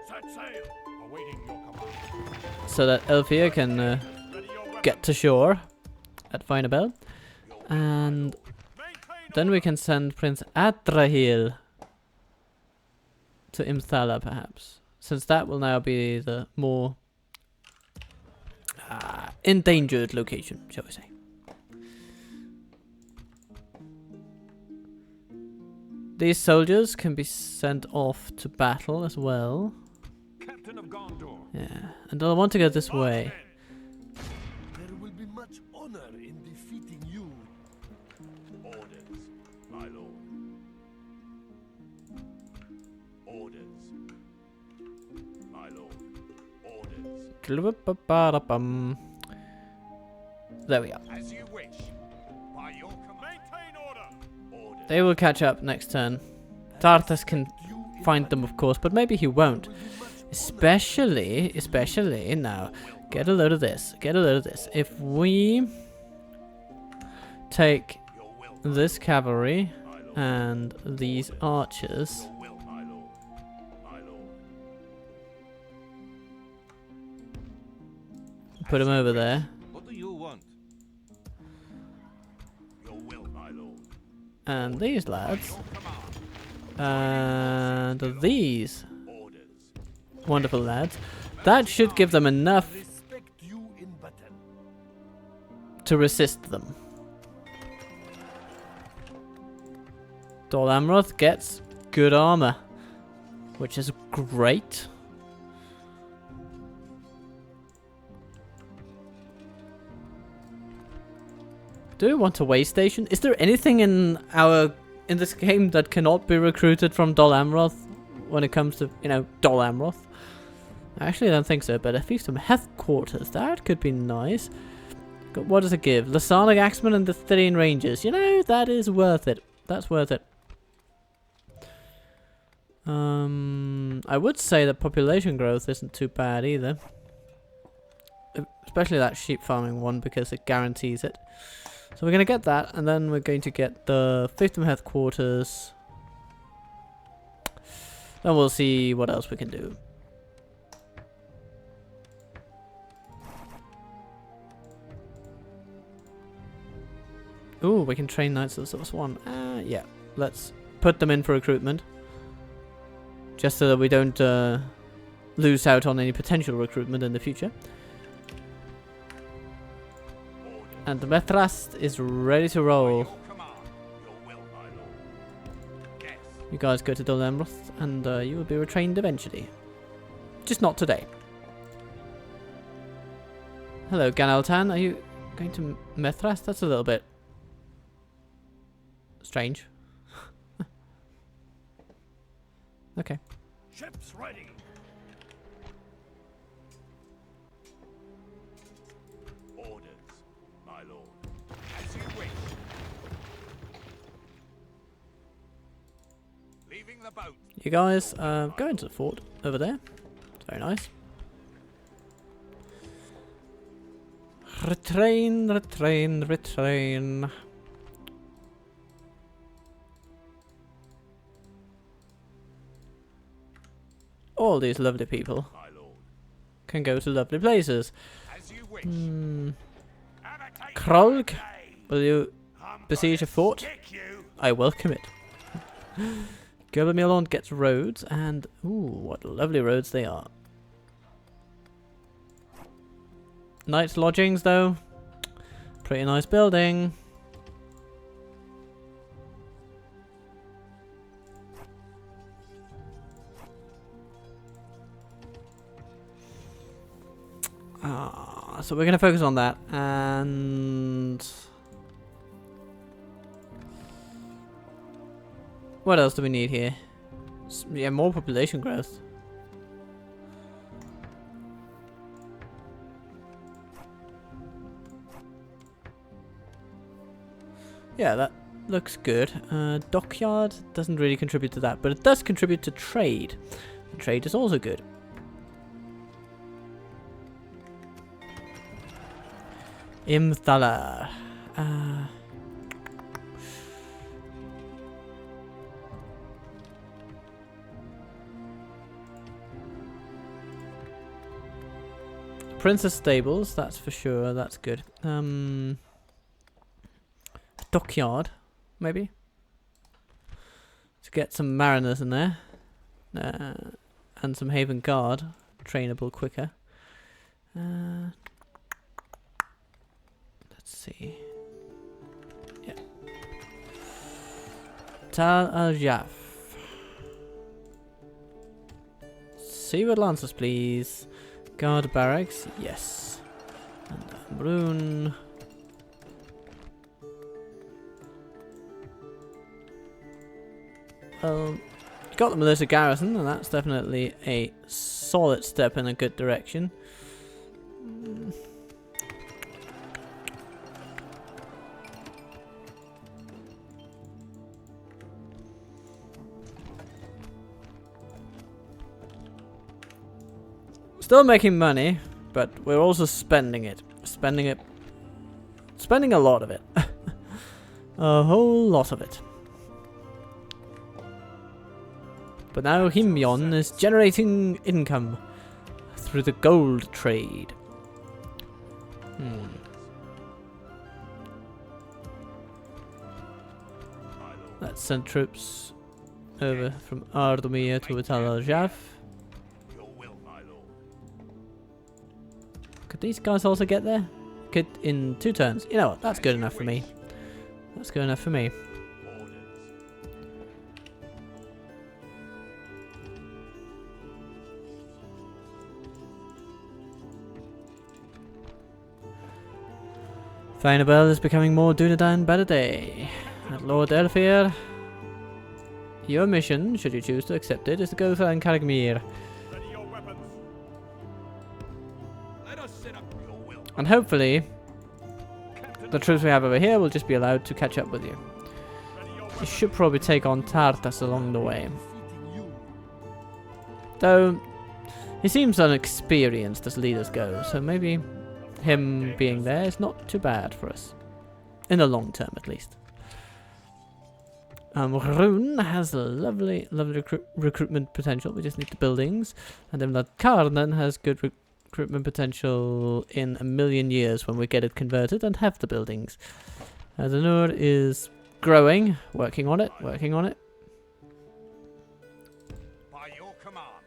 S1: Set sail.
S4: Awaiting your command.
S2: So that Elfir can
S4: Ready your weapons.
S2: get to shore at Vinabel. And
S4: Maintain
S2: then we can send Prince Adrahil to Imthala, perhaps. Since that will now be the more endangered location, shall we say. These soldiers can be sent off to battle as well.
S4: Captain of Gondor.
S2: Yeah, and I'll want to go this way.
S1: There will be much honor in defeating you.
S4: Orders, my lord. Orders. My lord. Orders.
S2: There we are.
S4: As you wish. By your command. Maintain order. Orders.
S2: They will catch up next turn. Tarthas can find them, of course, but maybe he won't. Especially now. Get a load of this. Get a load of this. If we take
S4: Your will.
S2: this cavalry
S4: My lord.
S2: and these archers,
S4: Your will, my lord. My lord.
S2: put them over there,
S4: What do you want? Your will, my lord.
S2: and these lads,
S4: Your command.
S2: and these
S4: Orders.
S2: wonderful lads. That should give them enough
S1: Respect you in battle.
S2: to resist them. Dol Amroth gets good armor, which is great. Do we want a way station? Is there anything in this game that cannot be recruited from Dol Amroth when it comes to, Dol Amroth? I actually don't think so, but a fiefdom headquarters, that could be nice. What does it give? Lasanic Axemen and the Therian Rangers. That is worth it. That's worth it. I would say that population growth isn't too bad either. Especially that sheep farming one, because it guarantees it. So we're going to get that, and then we're going to get the fiefdom headquarters. Then we'll see what else we can do. Ooh, we can train Knights of the Silver Swan. Yeah, let's put them in for recruitment. Just so that we don't lose out on any potential recruitment in the future. And the Methrast is ready to roll.
S4: Your command. Your will, my lord. Yes.
S2: You guys go to Dol Amroth and you will be retrained eventually. Just not today. Hello, Ganaltan. Are you going to Methrast? That's a little bit strange. Okay.
S1: Ships ready.
S4: Orders, my lord. As you wish. Leaving the boat.
S2: You guys go into the fort over there. It's very nice. Retrain, retrain, retrain. All these lovely people
S4: My lord.
S2: can go to lovely places.
S4: As you wish.
S2: Krolg, will you besiege a fort?
S1: Kick you.
S2: I welcome it. Gerbermilond gets roads, and ooh, what lovely roads they are. Nice lodgings, though. Pretty nice building. So we're going to focus on that, and what else do we need here? Yeah, more population growth. Yeah, that looks good. Dockyard doesn't really contribute to that, but it does contribute to trade. And trade is also good. Imthala. Princess Stables, that's for sure, that's good. Dockyard, maybe? To get some mariners in there. And some Haven Guard, trainable quicker. Let's see. Yeah. Tal al-Jaf. Seaward Lancers, please. Guard barracks, yes. And Amrûn. Well, got the militia garrison, and that's definitely a solid step in a good direction. Still making money, but we're also spending it. Spending a lot of it. A whole lot of it. But now Himyon is generating income through the gold trade. Let's send troops over from Ardomir to Tal al-Jaf. Could these guys also get there? Could in 2 turns. You know what? That's good enough for me. That's good enough for me. Finabel is becoming more Dunedain by the day. And Lord Elfir, your mission, should you choose to accept it, is to go find Karagmir.
S4: Ready your weapons. Let us set up your will.
S2: And hopefully, the troops we have over here will just be allowed to catch up with you. You should probably take on Tartas along the way. Though, he seems unexperienced as leaders go, so maybe him being there is not too bad for us. In the long term, at least. Amrûn has lovely recruitment potential. We just need the buildings. And then Karnen has good recruitment potential in 1,000,000 years when we get it converted and have the buildings. The Nur is growing. Working on it. Working on it.
S4: By your command,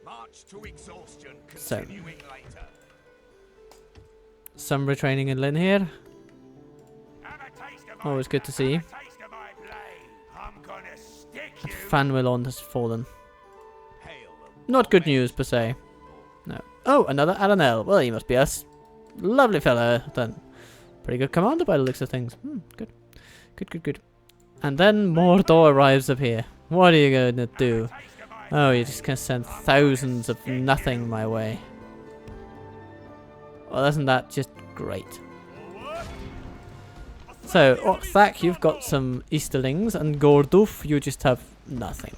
S4: march to exhaustion,
S2: So.
S4: continuing later.
S2: Some retraining in Lynn here. Always good to see.
S1: Taste of my blade. I'm gonna stick you.
S2: Fanwilon has fallen.
S4: Hail
S2: Not good news per se. No. Oh, another Arannel. Well, he must be a lovely fellow then. Pretty good commander by the looks of things. Good. Good. And then Mordor arrives up here. What are you gonna do? Oh, you're just gonna send thousands of nothing my way. Well, isn't that just great? So, Orthak, you've got some Easterlings, and Gorduf, you just have nothing.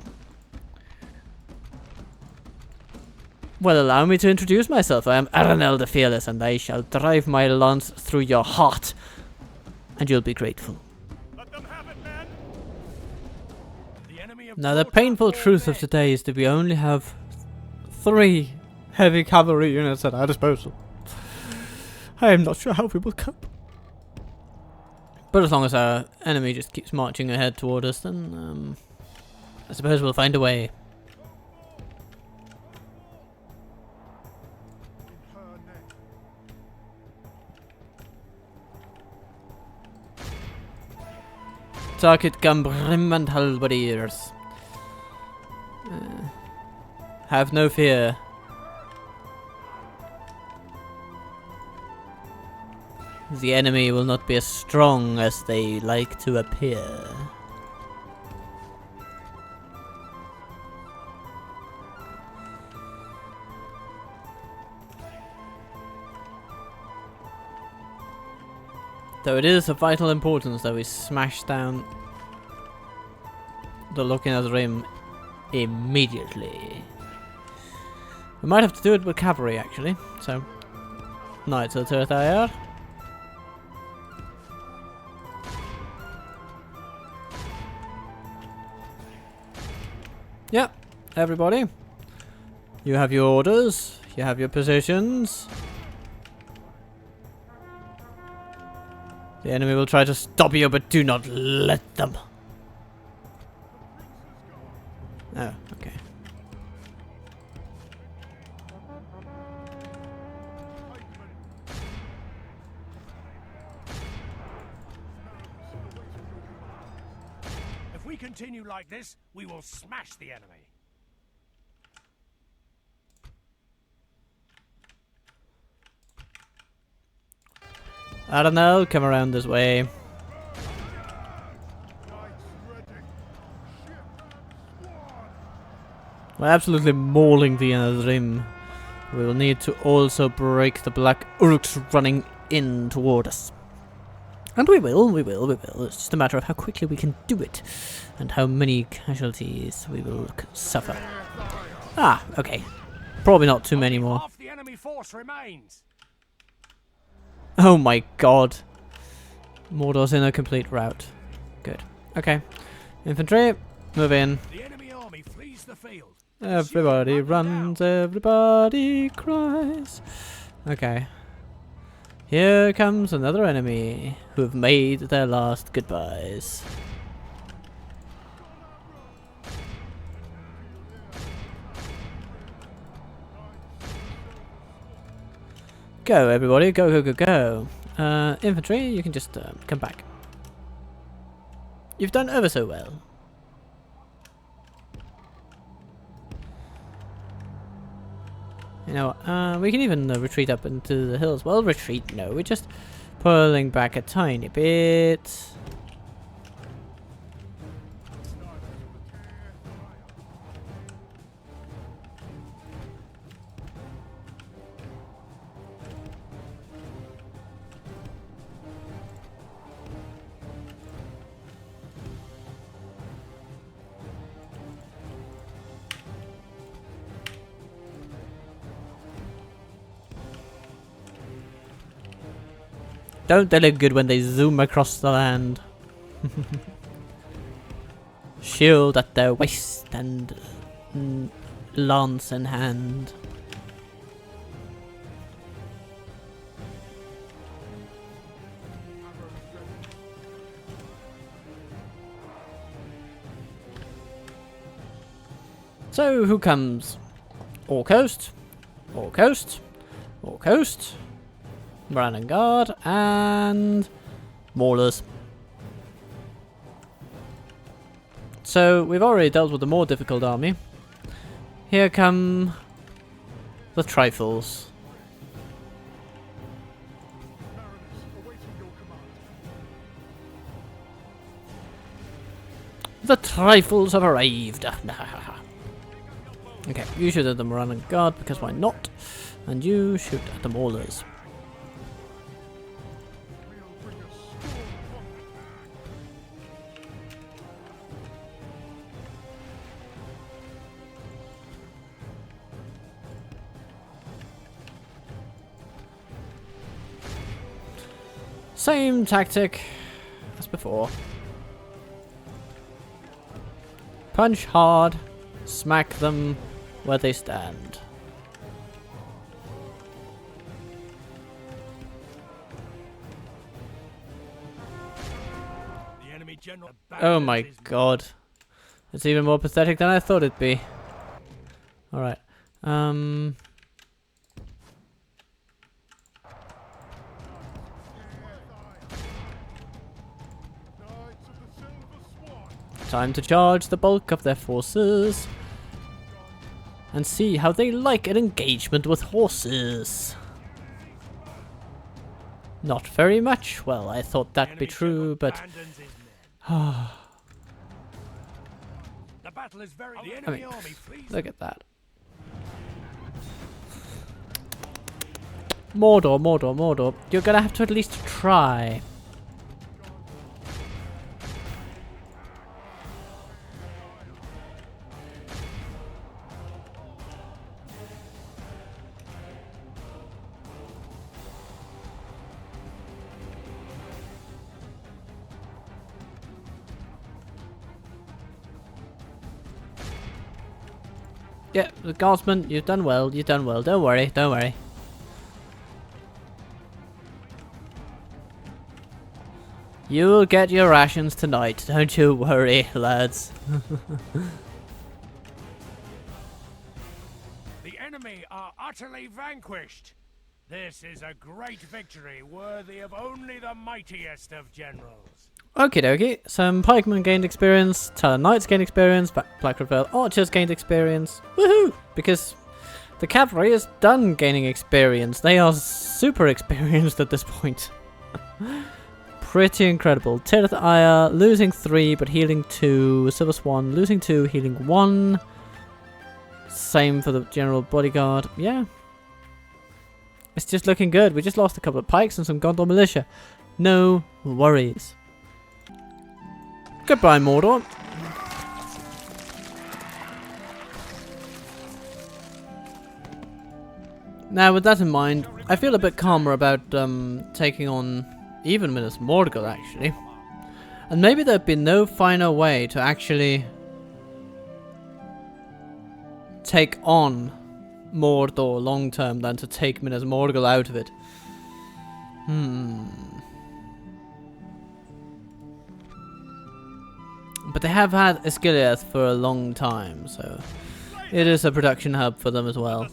S2: Well, allow me to introduce myself. I am Arannel the Fearless, and I shall drive my lance through your heart, and you'll be grateful.
S4: Let them have it, men.
S1: The enemy have
S2: Now, the
S1: brought
S2: painful
S1: up more
S2: truth of
S1: men.
S2: today is that we only have 3 heavy cavalry units at our disposal. I am not sure how we will cope. But as long as our enemy just keeps marching ahead toward us, then I suppose we'll find a way. Target Gambrim and Halberdiers. Have no fear. The enemy will not be as strong as they like to appear. Though it is of vital importance that we smash down the Lochina's Rim immediately. We might have to do it with cavalry actually, so Knights of the Turret IR. Yep, everybody. You have your orders, you have your positions. The enemy will try to stop you, but do not let them. Oh, okay.
S1: If we continue like this, we will smash the enemy.
S2: Arannel, come around this way. We're absolutely mauling the inner rim. We will need to also break the black Uruks running in toward us. And we will. It's just a matter of how quickly we can do it. And how many casualties we will suffer. Ah, okay. Probably not too many more.
S1: Half the enemy force remains.
S2: Oh my god. Mordor's in a complete rout. Good. Okay. Infantry, move in.
S1: The enemy army flees the field.
S2: Everybody runs, everybody cries. Okay. Here comes another enemy who have made their last goodbyes. Go, everybody. Go. Infantry, you can just come back. You've done ever so well. You know, we can even retreat up into the hills. Well, retreat, no. We're just pulling back a tiny bit. Don't they look good when they zoom across the land? Shield at their waist and lance in hand. So who comes? All coast, all coast, all coast. Brandon Guard and Maulers. So we've already dealt with the more difficult army. Here come the trifles. The trifles have arrived. Okay, you shoot at the Moran guard because why not? And you shoot at the maulers. Same tactic as before. Punch hard, smack them where they stand.
S1: The enemy general
S2: Oh my god. It's even more pathetic than I thought it'd be. Alright. Time to charge the bulk of their forces and see how they like an engagement with horses. Not very much. Well, I thought that'd be true, but
S1: the battle is very the enemy army flees.
S2: look at that. Mordor, Mordor, Mordor. You're gonna have to at least try. Yeah, the guardsman, you've done well, don't worry, don't worry. You'll get your rations tonight, don't you worry, lads.
S1: The enemy are utterly vanquished. This is a great victory worthy of only the mightiest of generals.
S2: Okie dokie, some pikemen gained experience, Talon Knights gained experience, Black Reveal archers gained experience. Woohoo! Because the cavalry is done gaining experience. They are super experienced at this point. Pretty incredible. Tirith Aya losing 3 but healing 2. Silver Swan losing 2, healing 1. Same for the general bodyguard. Yeah. It's just looking good. We just lost a couple of pikes and some Gondor militia. No worries. Goodbye, Mordor. Now, with that in mind, I feel a bit calmer about taking on even Minas Morgul, actually. And maybe there'd be no finer way to actually take on Mordor long term than to take Minas Morgul out of it. But they have had Osgiliath for a long time, so it is a production hub for them as well.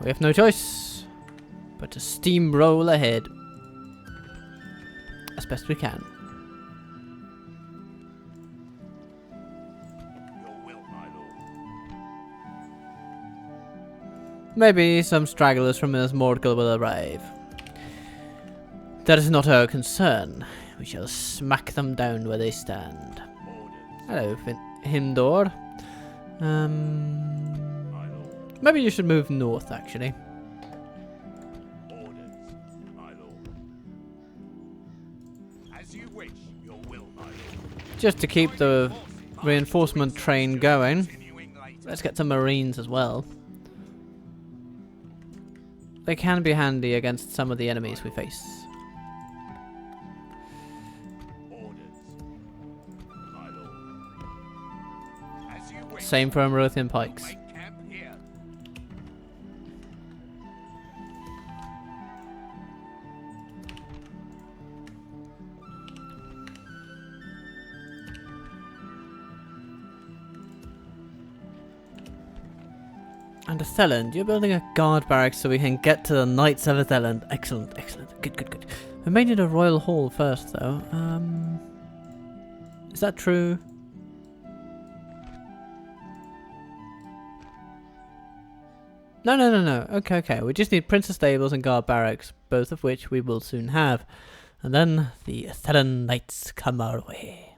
S2: We have no choice but to steamroll ahead as best we can. Maybe some stragglers from Minas Morgul will arrive. That is not our concern. We shall smack them down where they stand. Hello, Hindor. Maybe you should move north, actually. Just to keep the reinforcement train going. Let's get some marines as well. They can be handy against some of the enemies we face. Same for Amrothian pikes. And Atheland, you're building a guard barracks so we can get to the Knights of Atheland. Excellent, excellent. Good, good, good. We may need a royal hall first, though. Is that true? No. Okay. We just need Princess Stables and Guard Barracks, both of which we will soon have. And then the Thelan Knights come our way.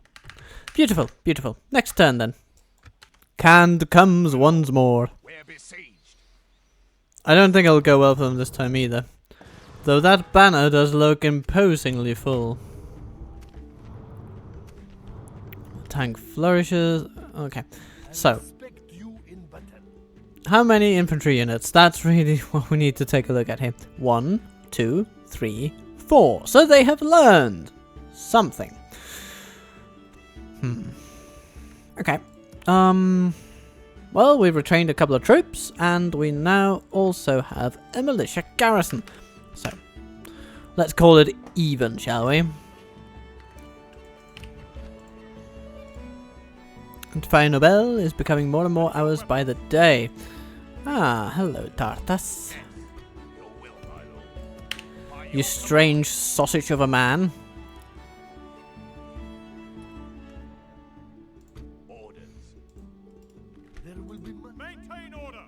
S2: Beautiful. Next turn then. Canned comes once more.
S4: We're besieged.
S2: I don't think it'll go well for them this time either. Though that banner does look imposingly full. Tank flourishes. Okay. So, how many infantry units? That's really what we need to take a look at here. 1, 2, 3, 4. So they have learned something. Okay. Well, we've retrained a couple of troops, and we now also have a militia garrison. So, let's call it even, shall we? And Fire Nobel is becoming more and more ours by the day. Ah, hello, Tartas. You strange sausage of a man.
S4: Maintain order.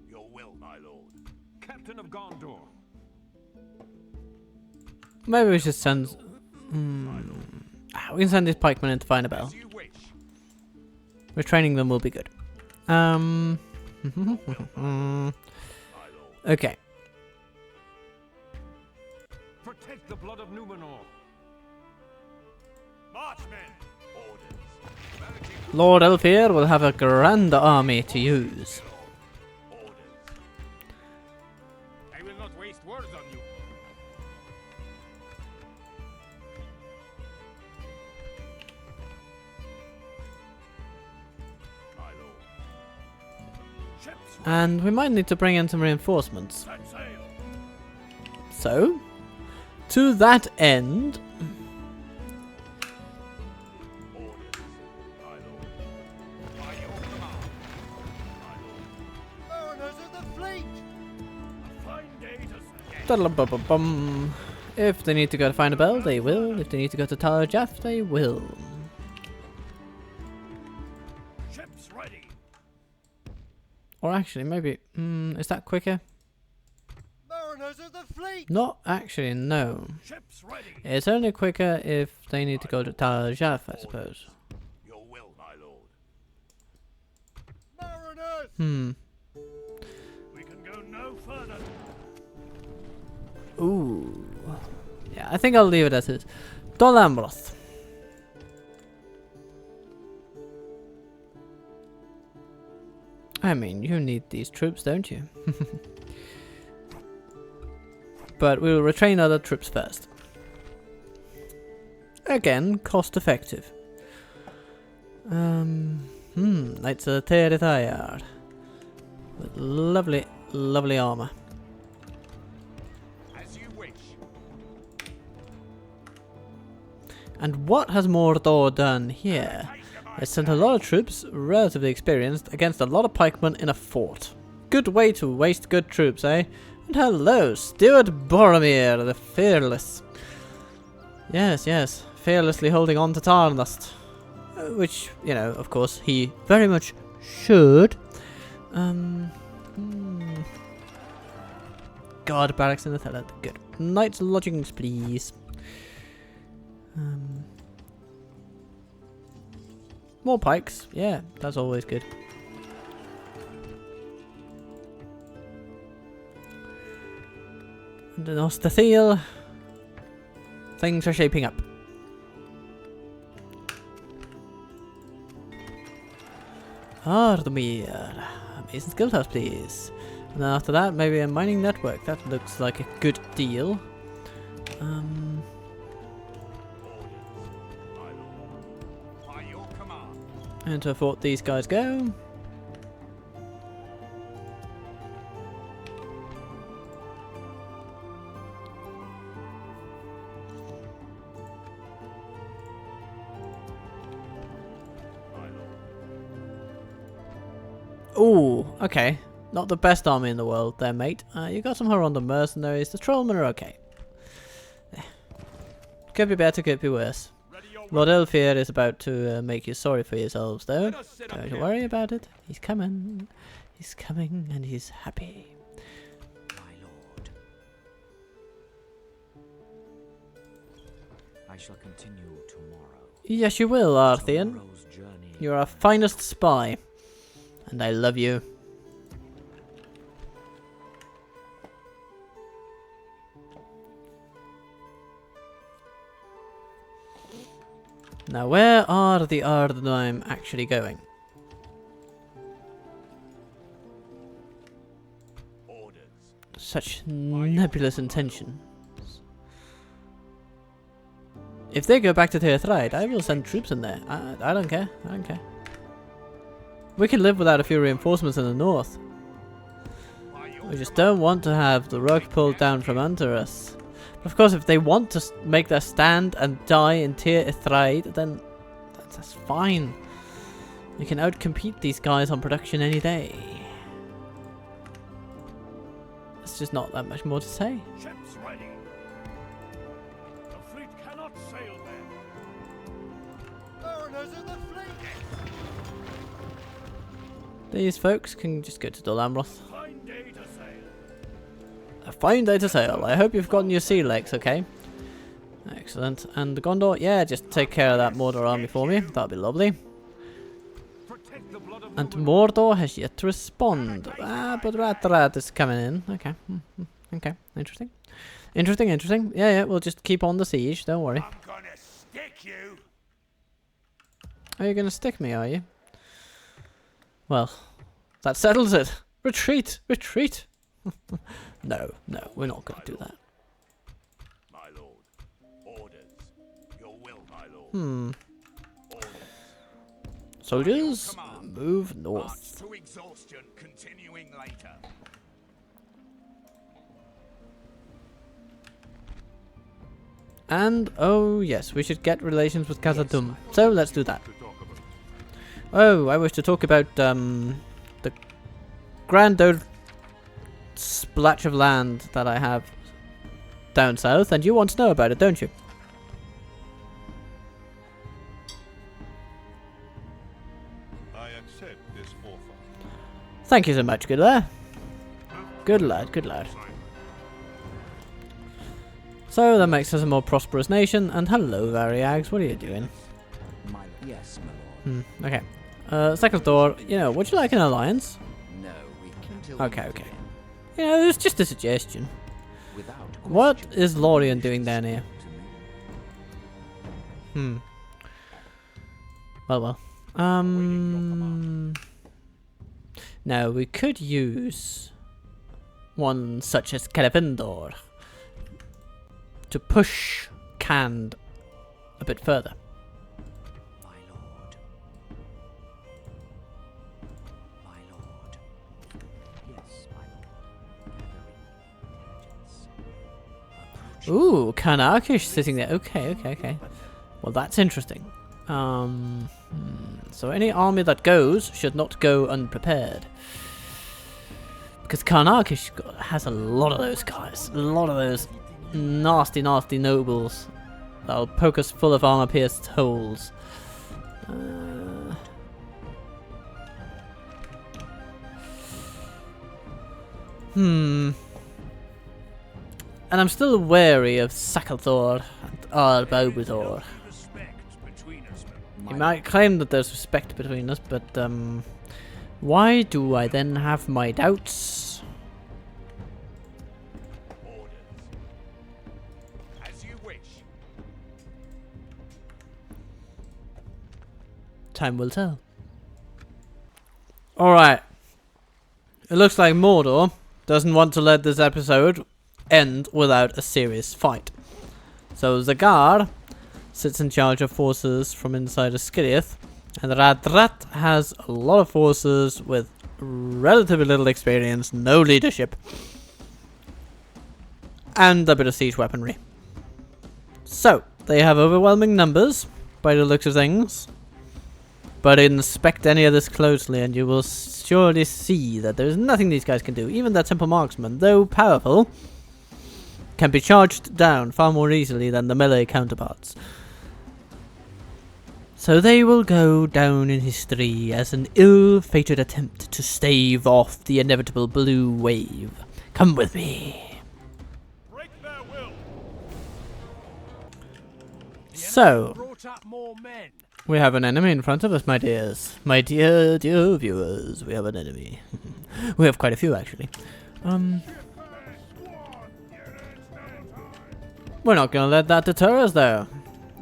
S4: Your will, my lord. Captain of Gondor.
S2: Maybe we should send... we can send these pikemen in to find a bell.
S4: You wish.
S2: Retraining them will be good. Okay.
S4: Protect the blood of Numenor. Marchmen. Orders.
S2: Lord Elfir will have a grand army to use.
S4: Orders. I will not waste words on you. My lord. Ships
S2: And we might need to bring in some reinforcements.
S4: set sail.
S2: So, to that end...
S4: Orders. My lord. By your command. My lord.
S3: Mariners of the fleet!
S4: A fine day to
S2: da-da-bum-bum-bum. If they need to go to find a bell, they will. If they need to go to Tower Jaff, they will.
S4: Ships ready.
S2: Or actually, maybe... is that quicker?
S3: Mariners of the fleet!
S2: Not actually, no.
S4: Ships ready.
S2: It's only quicker if they need to go to Tower Jaff, I suppose.
S4: Your will, my lord.
S3: Mariners!
S4: We can go no further.
S2: Ooh. Yeah, I think I'll leave it as is. Dol Amroth. I mean, you need these troops, don't you? But we'll retrain other troops first. Again, cost effective. Knights of the Terrifier. With lovely, lovely armor.
S4: As you wish.
S2: And what has Mordor done here? They sent a lot of troops, relatively experienced, against a lot of pikemen in a fort. Good way to waste good troops, eh? And hello, Steward Boromir, the Fearless. Yes, fearlessly holding on to Tarnust. Which, you know, of course, he very much should. Guard barracks in the Thelan. Good. Knights lodgings, please. More pikes. Yeah, that's always good. And in Ostathiel, things are shaping up. Ardmir. Amazing skill house, please. And then after that, maybe a mining network. That looks like a good deal.
S4: By your command.
S2: And to a fort these guys go. Ooh, okay. Not the best army in the world there, mate. You got some Huron mercenaries. The Trollmen are okay. Could be better, could be worse. Lord Elfir is about to make you sorry for yourselves, though. Don't worry about it. He's coming. He's coming, and he's happy.
S5: My lord. I shall continue tomorrow.
S2: Yes, you will, Arthian.
S5: Tomorrow's journey.
S2: You're our finest spy. And I love you. Now, where are the Ardanim actually going?
S4: Orders.
S2: Such nebulous intentions. If they go back to Teathride, I will send troops in there. I don't care. I don't care. We can live without a few reinforcements in the north. We just don't want to have the rug pulled down from under us. But of course, if they want to make their stand and die in Teathride, then that's fine. We can outcompete these guys on production any day. There's just not that much more to say.
S1: Ships ready. The fleet cannot sail there.
S3: Mariners of the fleet!
S2: These folks can just go to Dol Amroth.
S1: Fine day to sail.
S2: A fine day to sail. I hope you've gotten your sea legs, okay? Excellent. And the Gondor, yeah, just take care of that Mordor army for me. That'll be lovely.
S1: Protect the blood of
S2: And
S1: the women.
S2: Mordor has yet to respond. But Rat is coming in. Okay. Okay. Interesting. Interesting. Yeah, we'll just keep on the siege. Don't worry.
S1: I'm gonna stick you.
S2: Are you going to stick me, are you? Well, that settles it. Retreat! No, we're not going to do that.
S4: My lord. Orders. Your will, my lord. Orders.
S2: Soldiers,
S4: Command.
S2: move
S4: March
S2: north.
S4: to exhaustion, continuing later.
S2: And, oh yes, we should get relations with Khazad-dûm. So, let's do that. Oh, I wish to talk about, the grand old splatch of land that I have down south, and you want to know about it, don't you?
S6: I accept this offer.
S2: Thank you so much, good lad. Good lad. So, that makes us a more prosperous nation, and hello, Variags, what are you doing?
S5: Yes, my lord.
S2: Okay. Second Thor, you know, would you like an alliance?
S5: No, we can
S2: Okay. You know, it's just a suggestion.
S5: Without
S2: What
S5: question,
S2: is Lorien doing down here?
S5: to me.
S2: Well. Now, we could use one such as Celebindor to push Cand a bit further.
S5: My lord. Yes, my lord. Gathering intelligence.
S2: Ooh, Kanarkish sitting there. Okay. Well, that's interesting. So any army that goes should not go unprepared. Because Karnakish has a lot of those guys. A lot of those nasty nobles that'll poke us full of armor-pierced holes. And I'm still wary of Sakalthor and Arbobudor.
S1: Respect between us.
S2: You might claim that there's respect between us, but why do I then have my doubts?
S4: Orders. As you wish.
S2: Time will tell. Alright. It looks like Mordor doesn't want to let this episode end without a serious fight. So Zagar sits in charge of forces from inside Osgiliath, and Radrat has a lot of forces with relatively little experience, no leadership, and a bit of siege weaponry. So, they have overwhelming numbers, by the looks of things, but inspect any of this closely and you will surely see that there is nothing these guys can do. Even that simple marksman, though powerful, can be charged down far more easily than the melee counterparts. So they will go down in history as an ill-fated attempt to stave off the inevitable blue wave. Come with me.
S4: Break their will.
S2: So,
S1: Brought up more men.
S2: we have an enemy in front of us, my dears. My dear viewers, we have an enemy. We have quite a few, actually. We're not gonna let that deter us, though.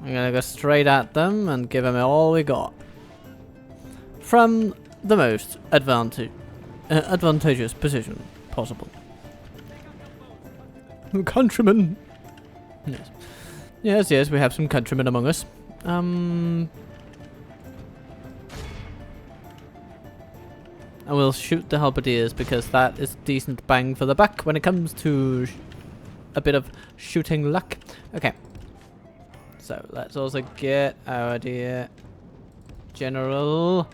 S2: We're gonna go straight at them and give them all we got. From the most advantageous position possible. Countrymen! Yes. Yes, yes, we have some countrymen among us. I will shoot the halberdiers because that is decent bang for the buck when it comes to a bit of shooting luck. Okay. So let's also get our dear general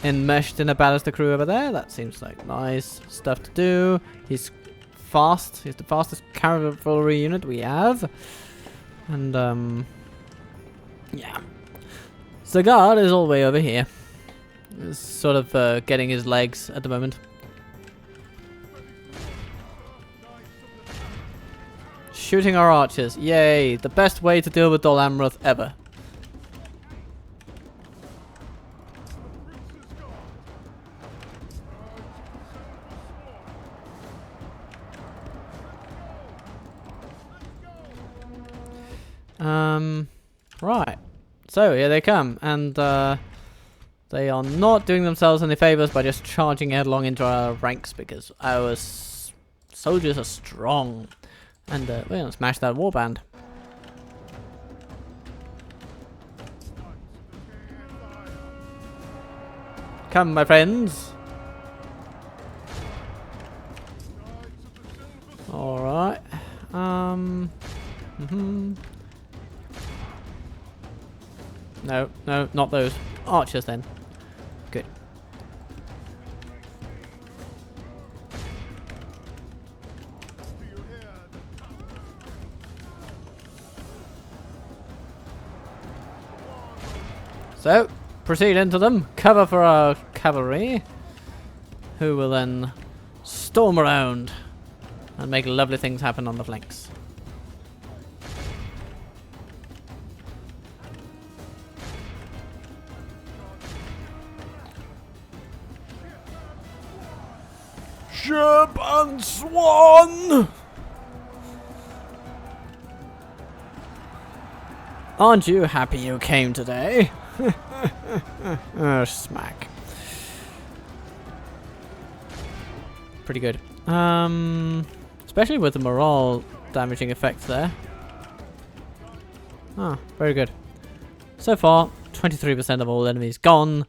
S2: enmeshed in a ballister crew over there. That seems like nice stuff to do. He's fast. He's the fastest cavalry unit we have. And yeah. Cigar is all the way over here. He's sort of getting his legs at the moment. Shooting our archers. Yay. The best way to deal with Dol Amroth ever. Right. So here they come, and they are not doing themselves any favors by just charging headlong into our ranks because our soldiers are strong. And we're gonna smash that warband. Come, my friends. Alright. No, no, not those. Archers then. Good. So, proceed into them. Cover for our cavalry, who will then storm around and make lovely things happen on the flanks. Ship and Swan! Aren't you happy you came today? Oh, smack. Pretty good. Especially with the morale damaging effects there. Ah, very good. So far, 23% of all enemies gone.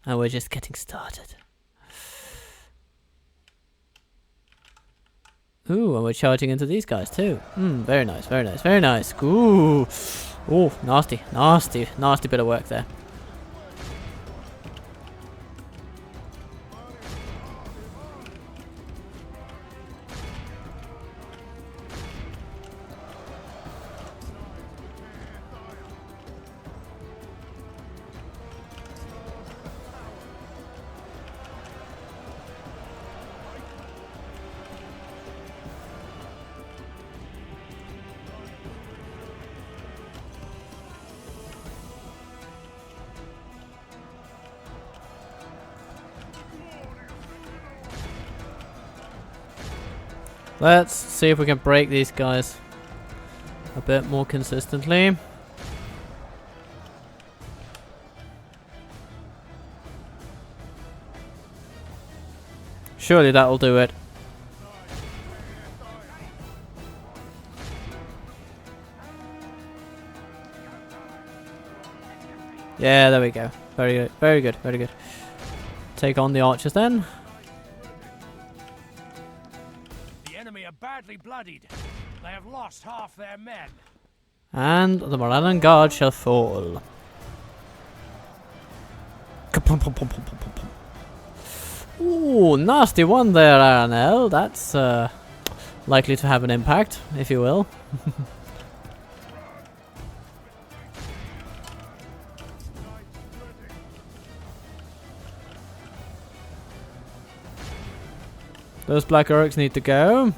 S2: And we're just getting started. Ooh, and we're charging into these guys too. Very nice, very nice, very nice. Ooh. Ooh, nasty, nasty, nasty bit of work there. Let's see if we can break these guys a bit more consistently. Surely that will do it. Yeah, there we go. Very good, very good, very good. Take on the archers then.
S1: Are badly bloodied. They have lost half their men.
S2: And the Morannon Guard shall fall. pum, pum, pum, pum, pum, pum, pum. Ooh, nasty one there, Arannel. That's likely to have an impact, if you will. Those black orcs need to go.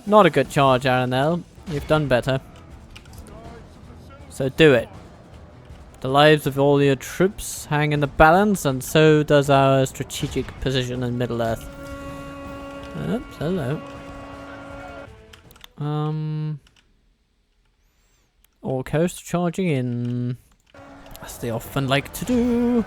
S2: Not a good charge, Arannel. You've done better. So do it. The lives of all your troops hang in the balance, and so does our strategic position in Middle-earth. Oops, hello. All coast charging in, as they often like to do.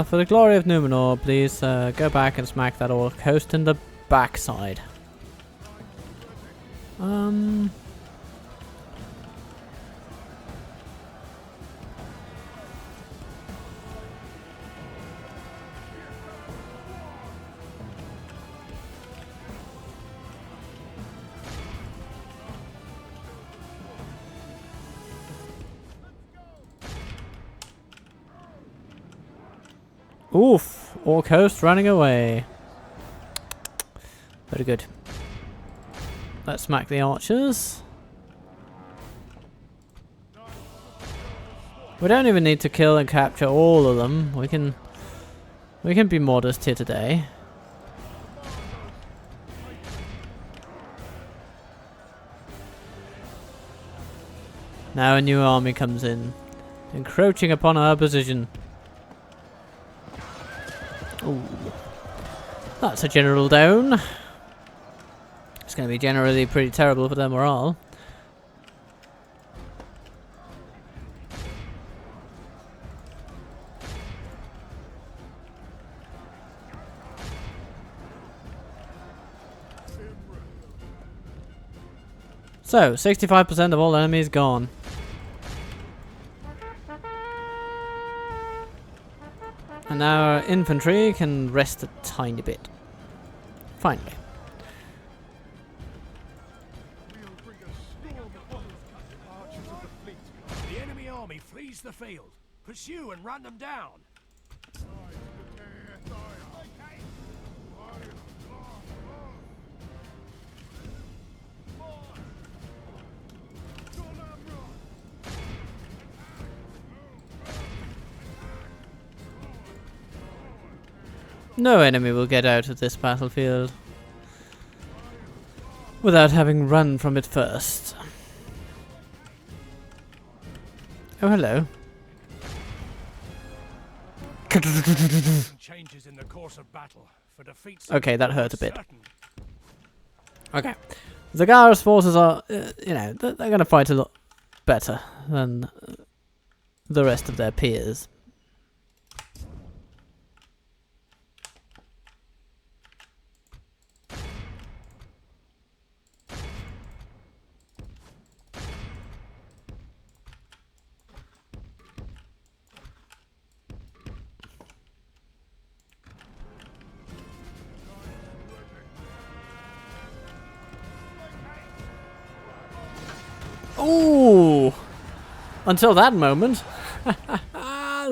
S2: For the glory of Numenor, please go back and smack that orc host in the backside. Oof, orc host running away. Very good. Let's smack the archers. We don't even need to kill and capture all of them. We can be modest here today. Now a new army comes in, encroaching upon our position. Ooh. That's a general down. It's going to be generally pretty terrible for their morale. So, 65% of all enemies gone. And now our infantry can rest a tiny bit. Finally.
S1: The enemy army flees the field. Pursue and run them down.
S2: No enemy will get out of this battlefield without having run from it first. Oh, hello.
S1: Changes in the course of battle for defeats.
S2: Okay, that hurt a bit. Okay. Zagara's forces are, you know, they're going to fight a lot better than the rest of their peers. Ooh! Until that moment.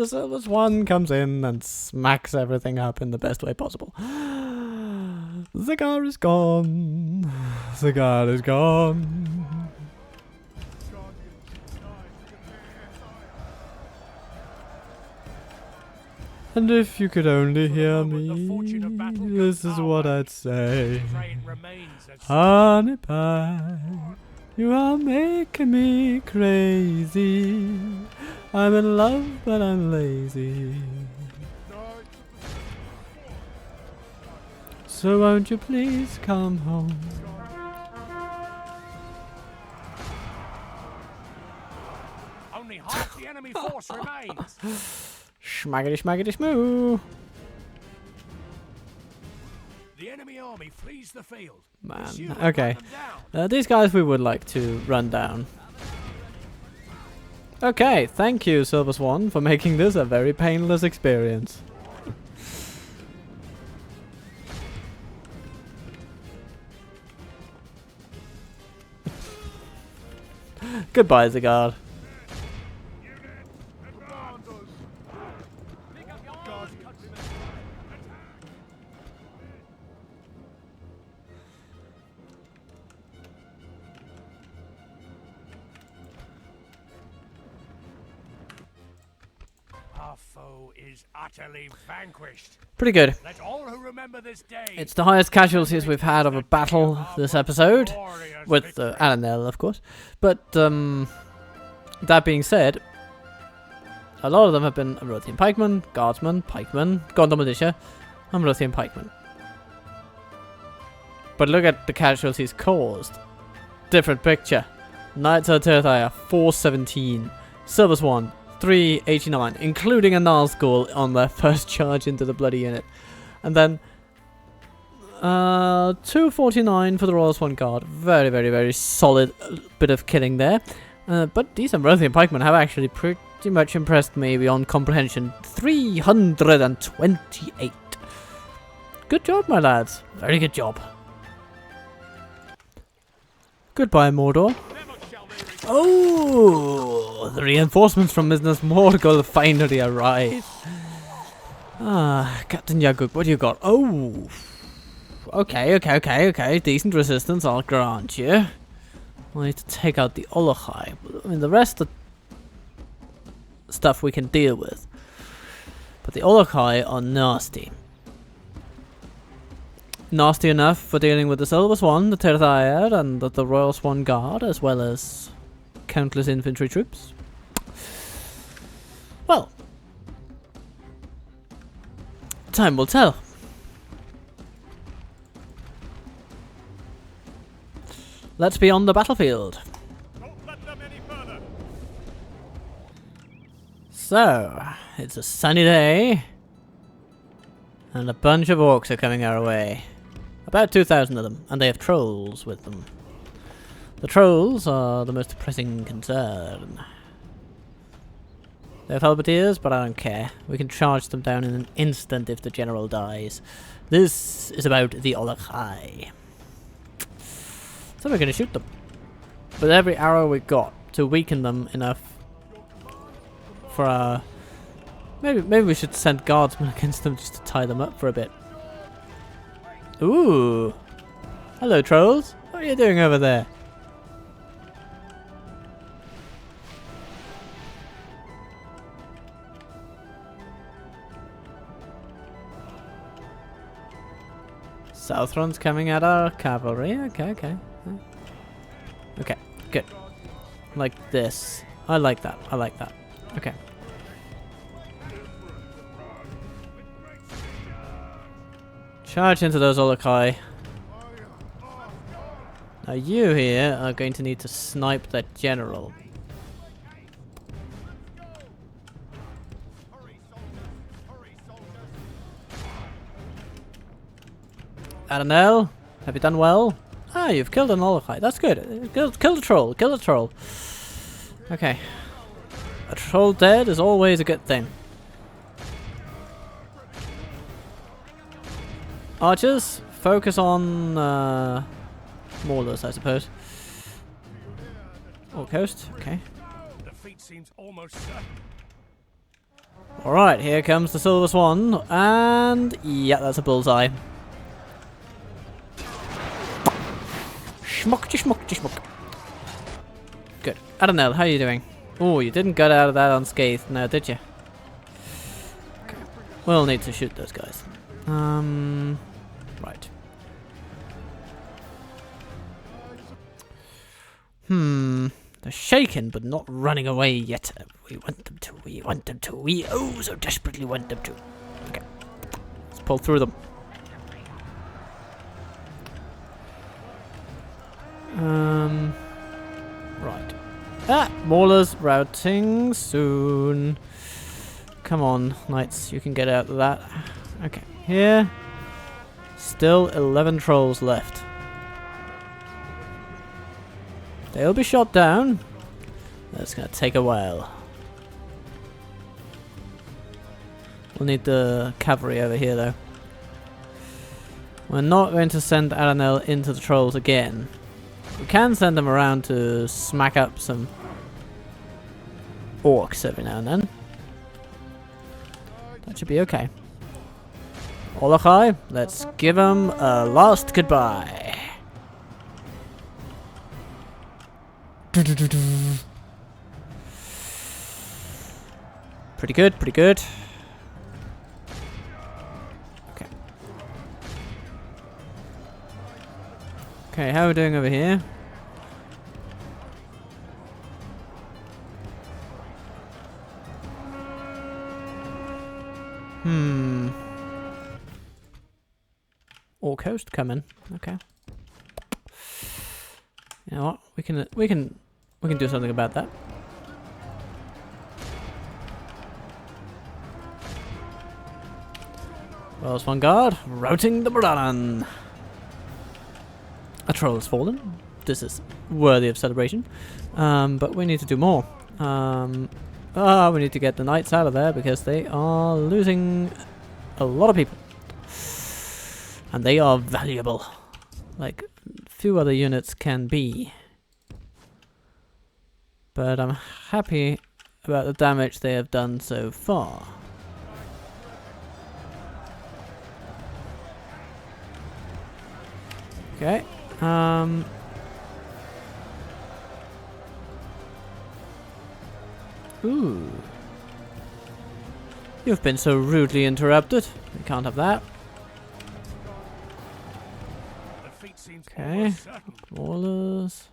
S2: So this one comes in and smacks everything up in the best way possible. Ziegler is gone. Ziegler is gone. And if you could only hear me, this is what I'd say. Honey pie, you are making me crazy. I'm in love, but I'm lazy. So won't you please come home?
S1: remains.
S2: Schmaggity schmaggity schmoo.
S1: The enemy army flees the field.
S2: Man,
S1: Pursue and
S2: okay.
S1: run them down.
S2: These guys we would like to run down. Okay, thank you, Silver Swan, for making this a very painless experience. Goodbye, Zigard.
S1: Our foe is utterly vanquished.
S2: Pretty good.
S1: Let all who remember this day.
S2: It's the highest casualties we've had of a battle this episode, with Arannel, of course. But that being said, a lot of them have been Amrothian pikemen, guardsmen, pikemen, Gondor militia, Amrothian pikemen. But look at the casualties caused. Different picture. Knights of Tirthaya 417, Silver Swan 389, including a Nazgul on their first charge into the bloody unit. And then 249 for the Royal Swan Guard. Very, very, very solid bit of killing there. But these Amrothian pikemen have actually pretty much impressed me beyond comprehension. 328. Good job, my lads. Very good job. Goodbye, Mordor. Oh, the reinforcements from Minas Morgul finally arrived. Ah, Captain Yaguk, what do you got? Oh, okay. Decent resistance, I'll grant you. I need to take out the Olochai. I mean, the rest of stuff we can deal with. But the Olochai are nasty. Nasty enough for dealing with the Silver Swan, the Tirthaya, and the Royal Swan Guard, as well as countless infantry troops. Well, time will tell. Let's be on the battlefield.
S4: Don't let them any further.
S2: So, it's a sunny day, and a bunch of orcs are coming our way. About 2,000 of them, and they have trolls with them. The trolls are the most pressing concern. They have halberdiers, but I don't care. We can charge them down in an instant if the general dies. This is about the Olochai. So we're going to shoot them with every arrow we got to weaken them enough for our... Maybe we should send guardsmen against them just to tie them up for a bit. Ooh! Hello, trolls. What are you doing over there? Southrun's coming at our cavalry. Okay. Okay, good. Like this. I like that. Okay. Charge into those Olochai. Now you here are going to need to snipe that general. Arannel, have you done well? Ah, you've killed an Olochai. That's good. Kill the troll. Kill the troll. Okay. A troll dead is always a good thing. Archers, focus on maulers, I suppose. Or coast. Okay.
S1: Defeat seems almost certain.
S2: Alright, here comes the Silver Swan. And yeah, that's a bullseye. Schmuck. Good. Adrian, how are you doing? Oh, you didn't get out of that unscathed now, did you? Okay. We'll need to shoot those guys. Right. They're shaken, but not running away yet. We want them to. We oh so desperately want them to. Okay. Let's pull through them. Right. Ah, Maulers routing soon. Come on, knights, you can get out of that. Okay, here. Still 11 trolls left. They'll be shot down. That's gonna take a while. We'll need the cavalry over here though. We're not going to send Arannel into the trolls again. We can send them around to smack up some orcs every now and then. That should be okay. Olachai, let's give them a last goodbye. Pretty good, pretty good. Okay. Okay, how are we doing over here? All coast coming. Okay. You know what? We can do something about that. Wells Vanguard, routing the Baran. A troll has fallen. This is worthy of celebration. But we need to do more. We need to get the knights out of there because they are losing a lot of people. And they are valuable. Like few other units can be. But I'm happy about the damage they have done so far. Okay. Ooh. You've been so rudely interrupted. We can't have that. Okay. Wallers.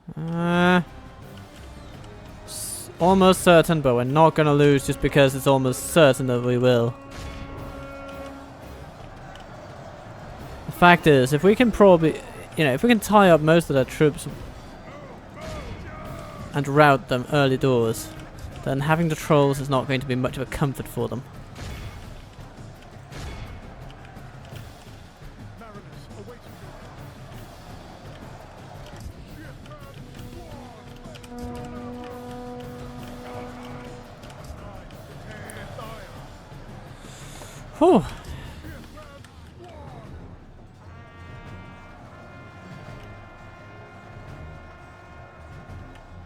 S2: Almost certain, but we're not gonna lose just because it's almost certain that we will. The fact is, if we can probably, if we can tie up most of their troops and rout them early doors, then having the trolls is not going to be much of a comfort for them. Whew.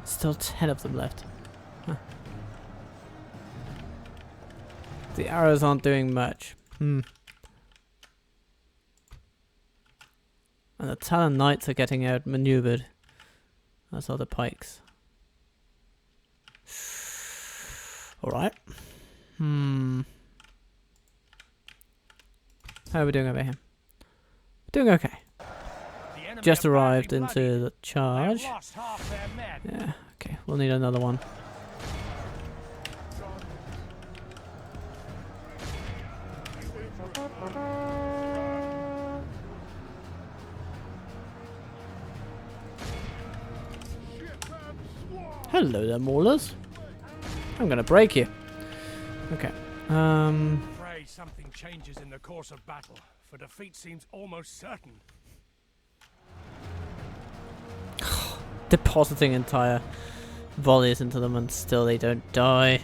S2: Still 10 of them left. Huh. The arrows aren't doing much. And the Talon Knights are getting outmaneuvered. That's all the pikes. Alright. How are we doing over here? Doing okay. Just arrived into the charge. Yeah, okay, we'll need another one. Hello there, Maulers. I'm gonna break you. Okay.
S1: Pray something changes in the course of battle, for defeat seems almost certain.
S2: Depositing entire volleys into them and still they don't die.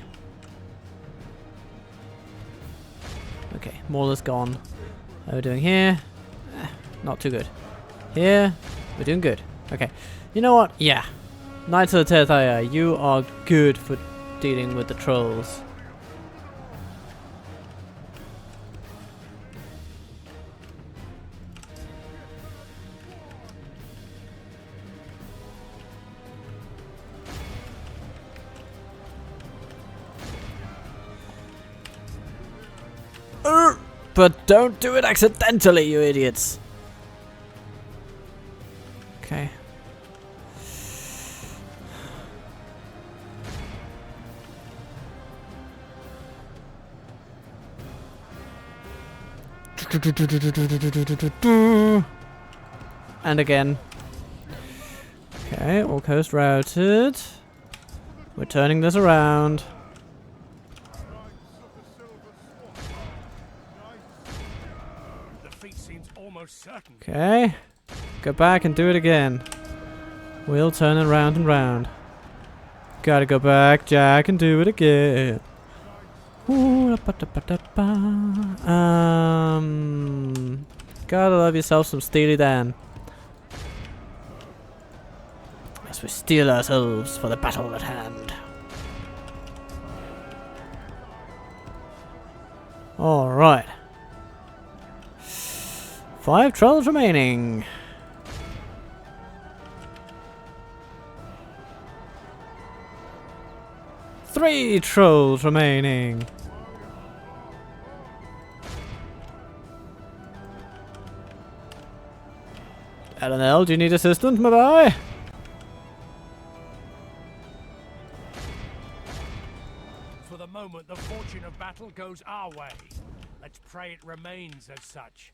S2: Okay, Maulers gone. How are we doing here? Not too good. Here, we're doing good. Okay, you know what? Yeah. Knights of the Terthaya, you are good for dealing with the trolls. But don't do it accidentally, you idiots. Okay. And again. Okay, all coast routed. We're turning this around.
S1: Defeat seems almost certain.
S2: Okay. Go back and do it again. We'll turn it round and round. Gotta go back, Jack, and do it again. Ooh, gotta love yourself some Steely Dan. As we steel ourselves for the battle at hand. Alright. 5 trolls remaining. Three trolls remaining. Arannel, do you need assistance, my boy?
S1: For the moment, the fortune of battle goes our way. Let's pray it remains as such.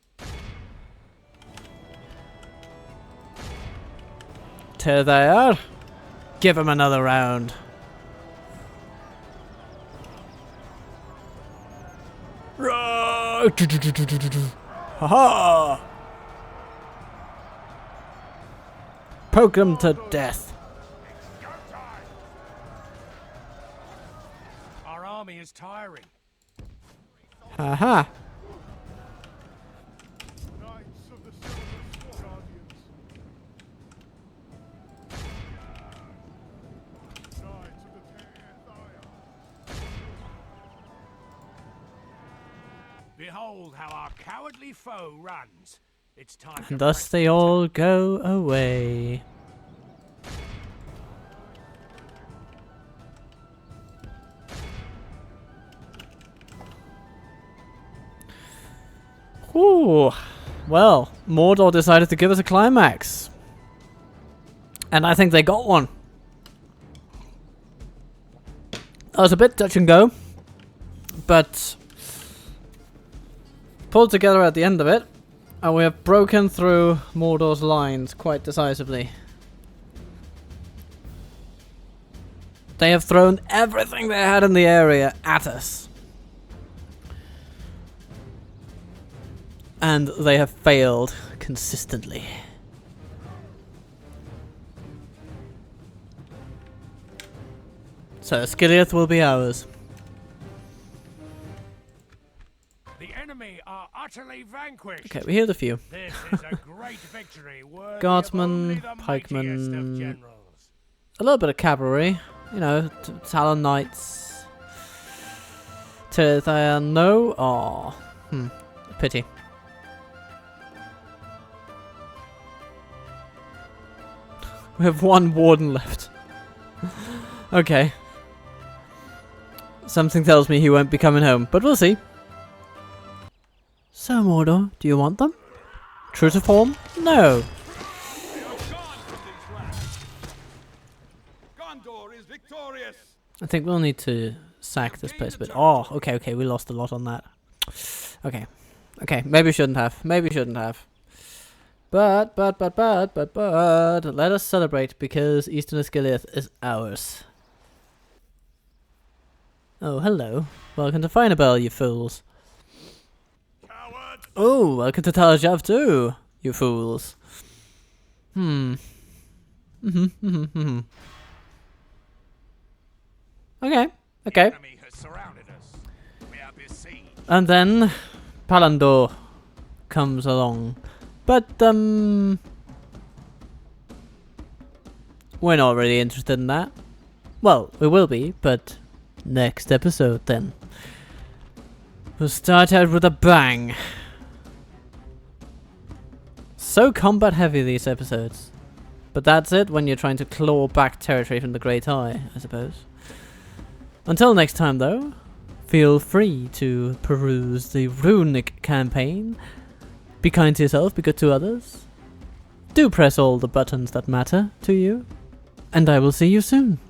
S2: Ter there. Give him another round. Ha-ha! Poke him to death.
S1: Our army is tiring.
S2: Ha-ha!
S6: Knights of the Silver Sword Guardians. Knights of the Tenth Iron.
S1: Behold how our cowardly foe runs. It's time to
S2: And thus
S1: press
S2: they
S1: the
S2: all go away. Ooh. Well, Mordor decided to give us a climax. And I think they got one. That was a bit touch and go. But pulled together at the end of it. And we have broken through Mordor's lines quite decisively. They have thrown everything they had in the area at us. And they have failed consistently. So Osgiliath will be ours.
S1: The enemy are utterly vanquished.
S2: Okay, we healed a few.
S1: This is a great victory worthy
S2: Guardsmen,
S1: of only the
S2: pikemen.
S1: mightiest of generals.
S2: A little bit of cavalry. You know, Talon Knights. Ter no? Aw. Pity. We have one warden left. Okay. Something tells me he won't be coming home, but we'll see. So, Mordor, do you want them? True to form? No.
S4: We are gone from these lands. Gondor is victorious.
S2: I think we'll need to sack this place a bit. Oh, okay, we lost a lot on that. Okay, maybe shouldn't have. But, let us celebrate because Eastern Osgiliath is ours. Oh, hello. Welcome to Finabel, you fools.
S4: Cowards.
S2: Oh, welcome to Talajav too, you fools. Okay.
S1: Enemy has surrounded us. We are besieged.
S2: And then Palandor comes along. But we're not really interested in that. Well, we will be, but next episode then. We'll start out with a bang. So combat heavy these episodes. But that's it when you're trying to claw back territory from the Great Eye, I suppose. Until next time though, feel free to peruse the runic campaign. Be kind to yourself, be good to others. Do press all the buttons that matter to you. And I will see you soon.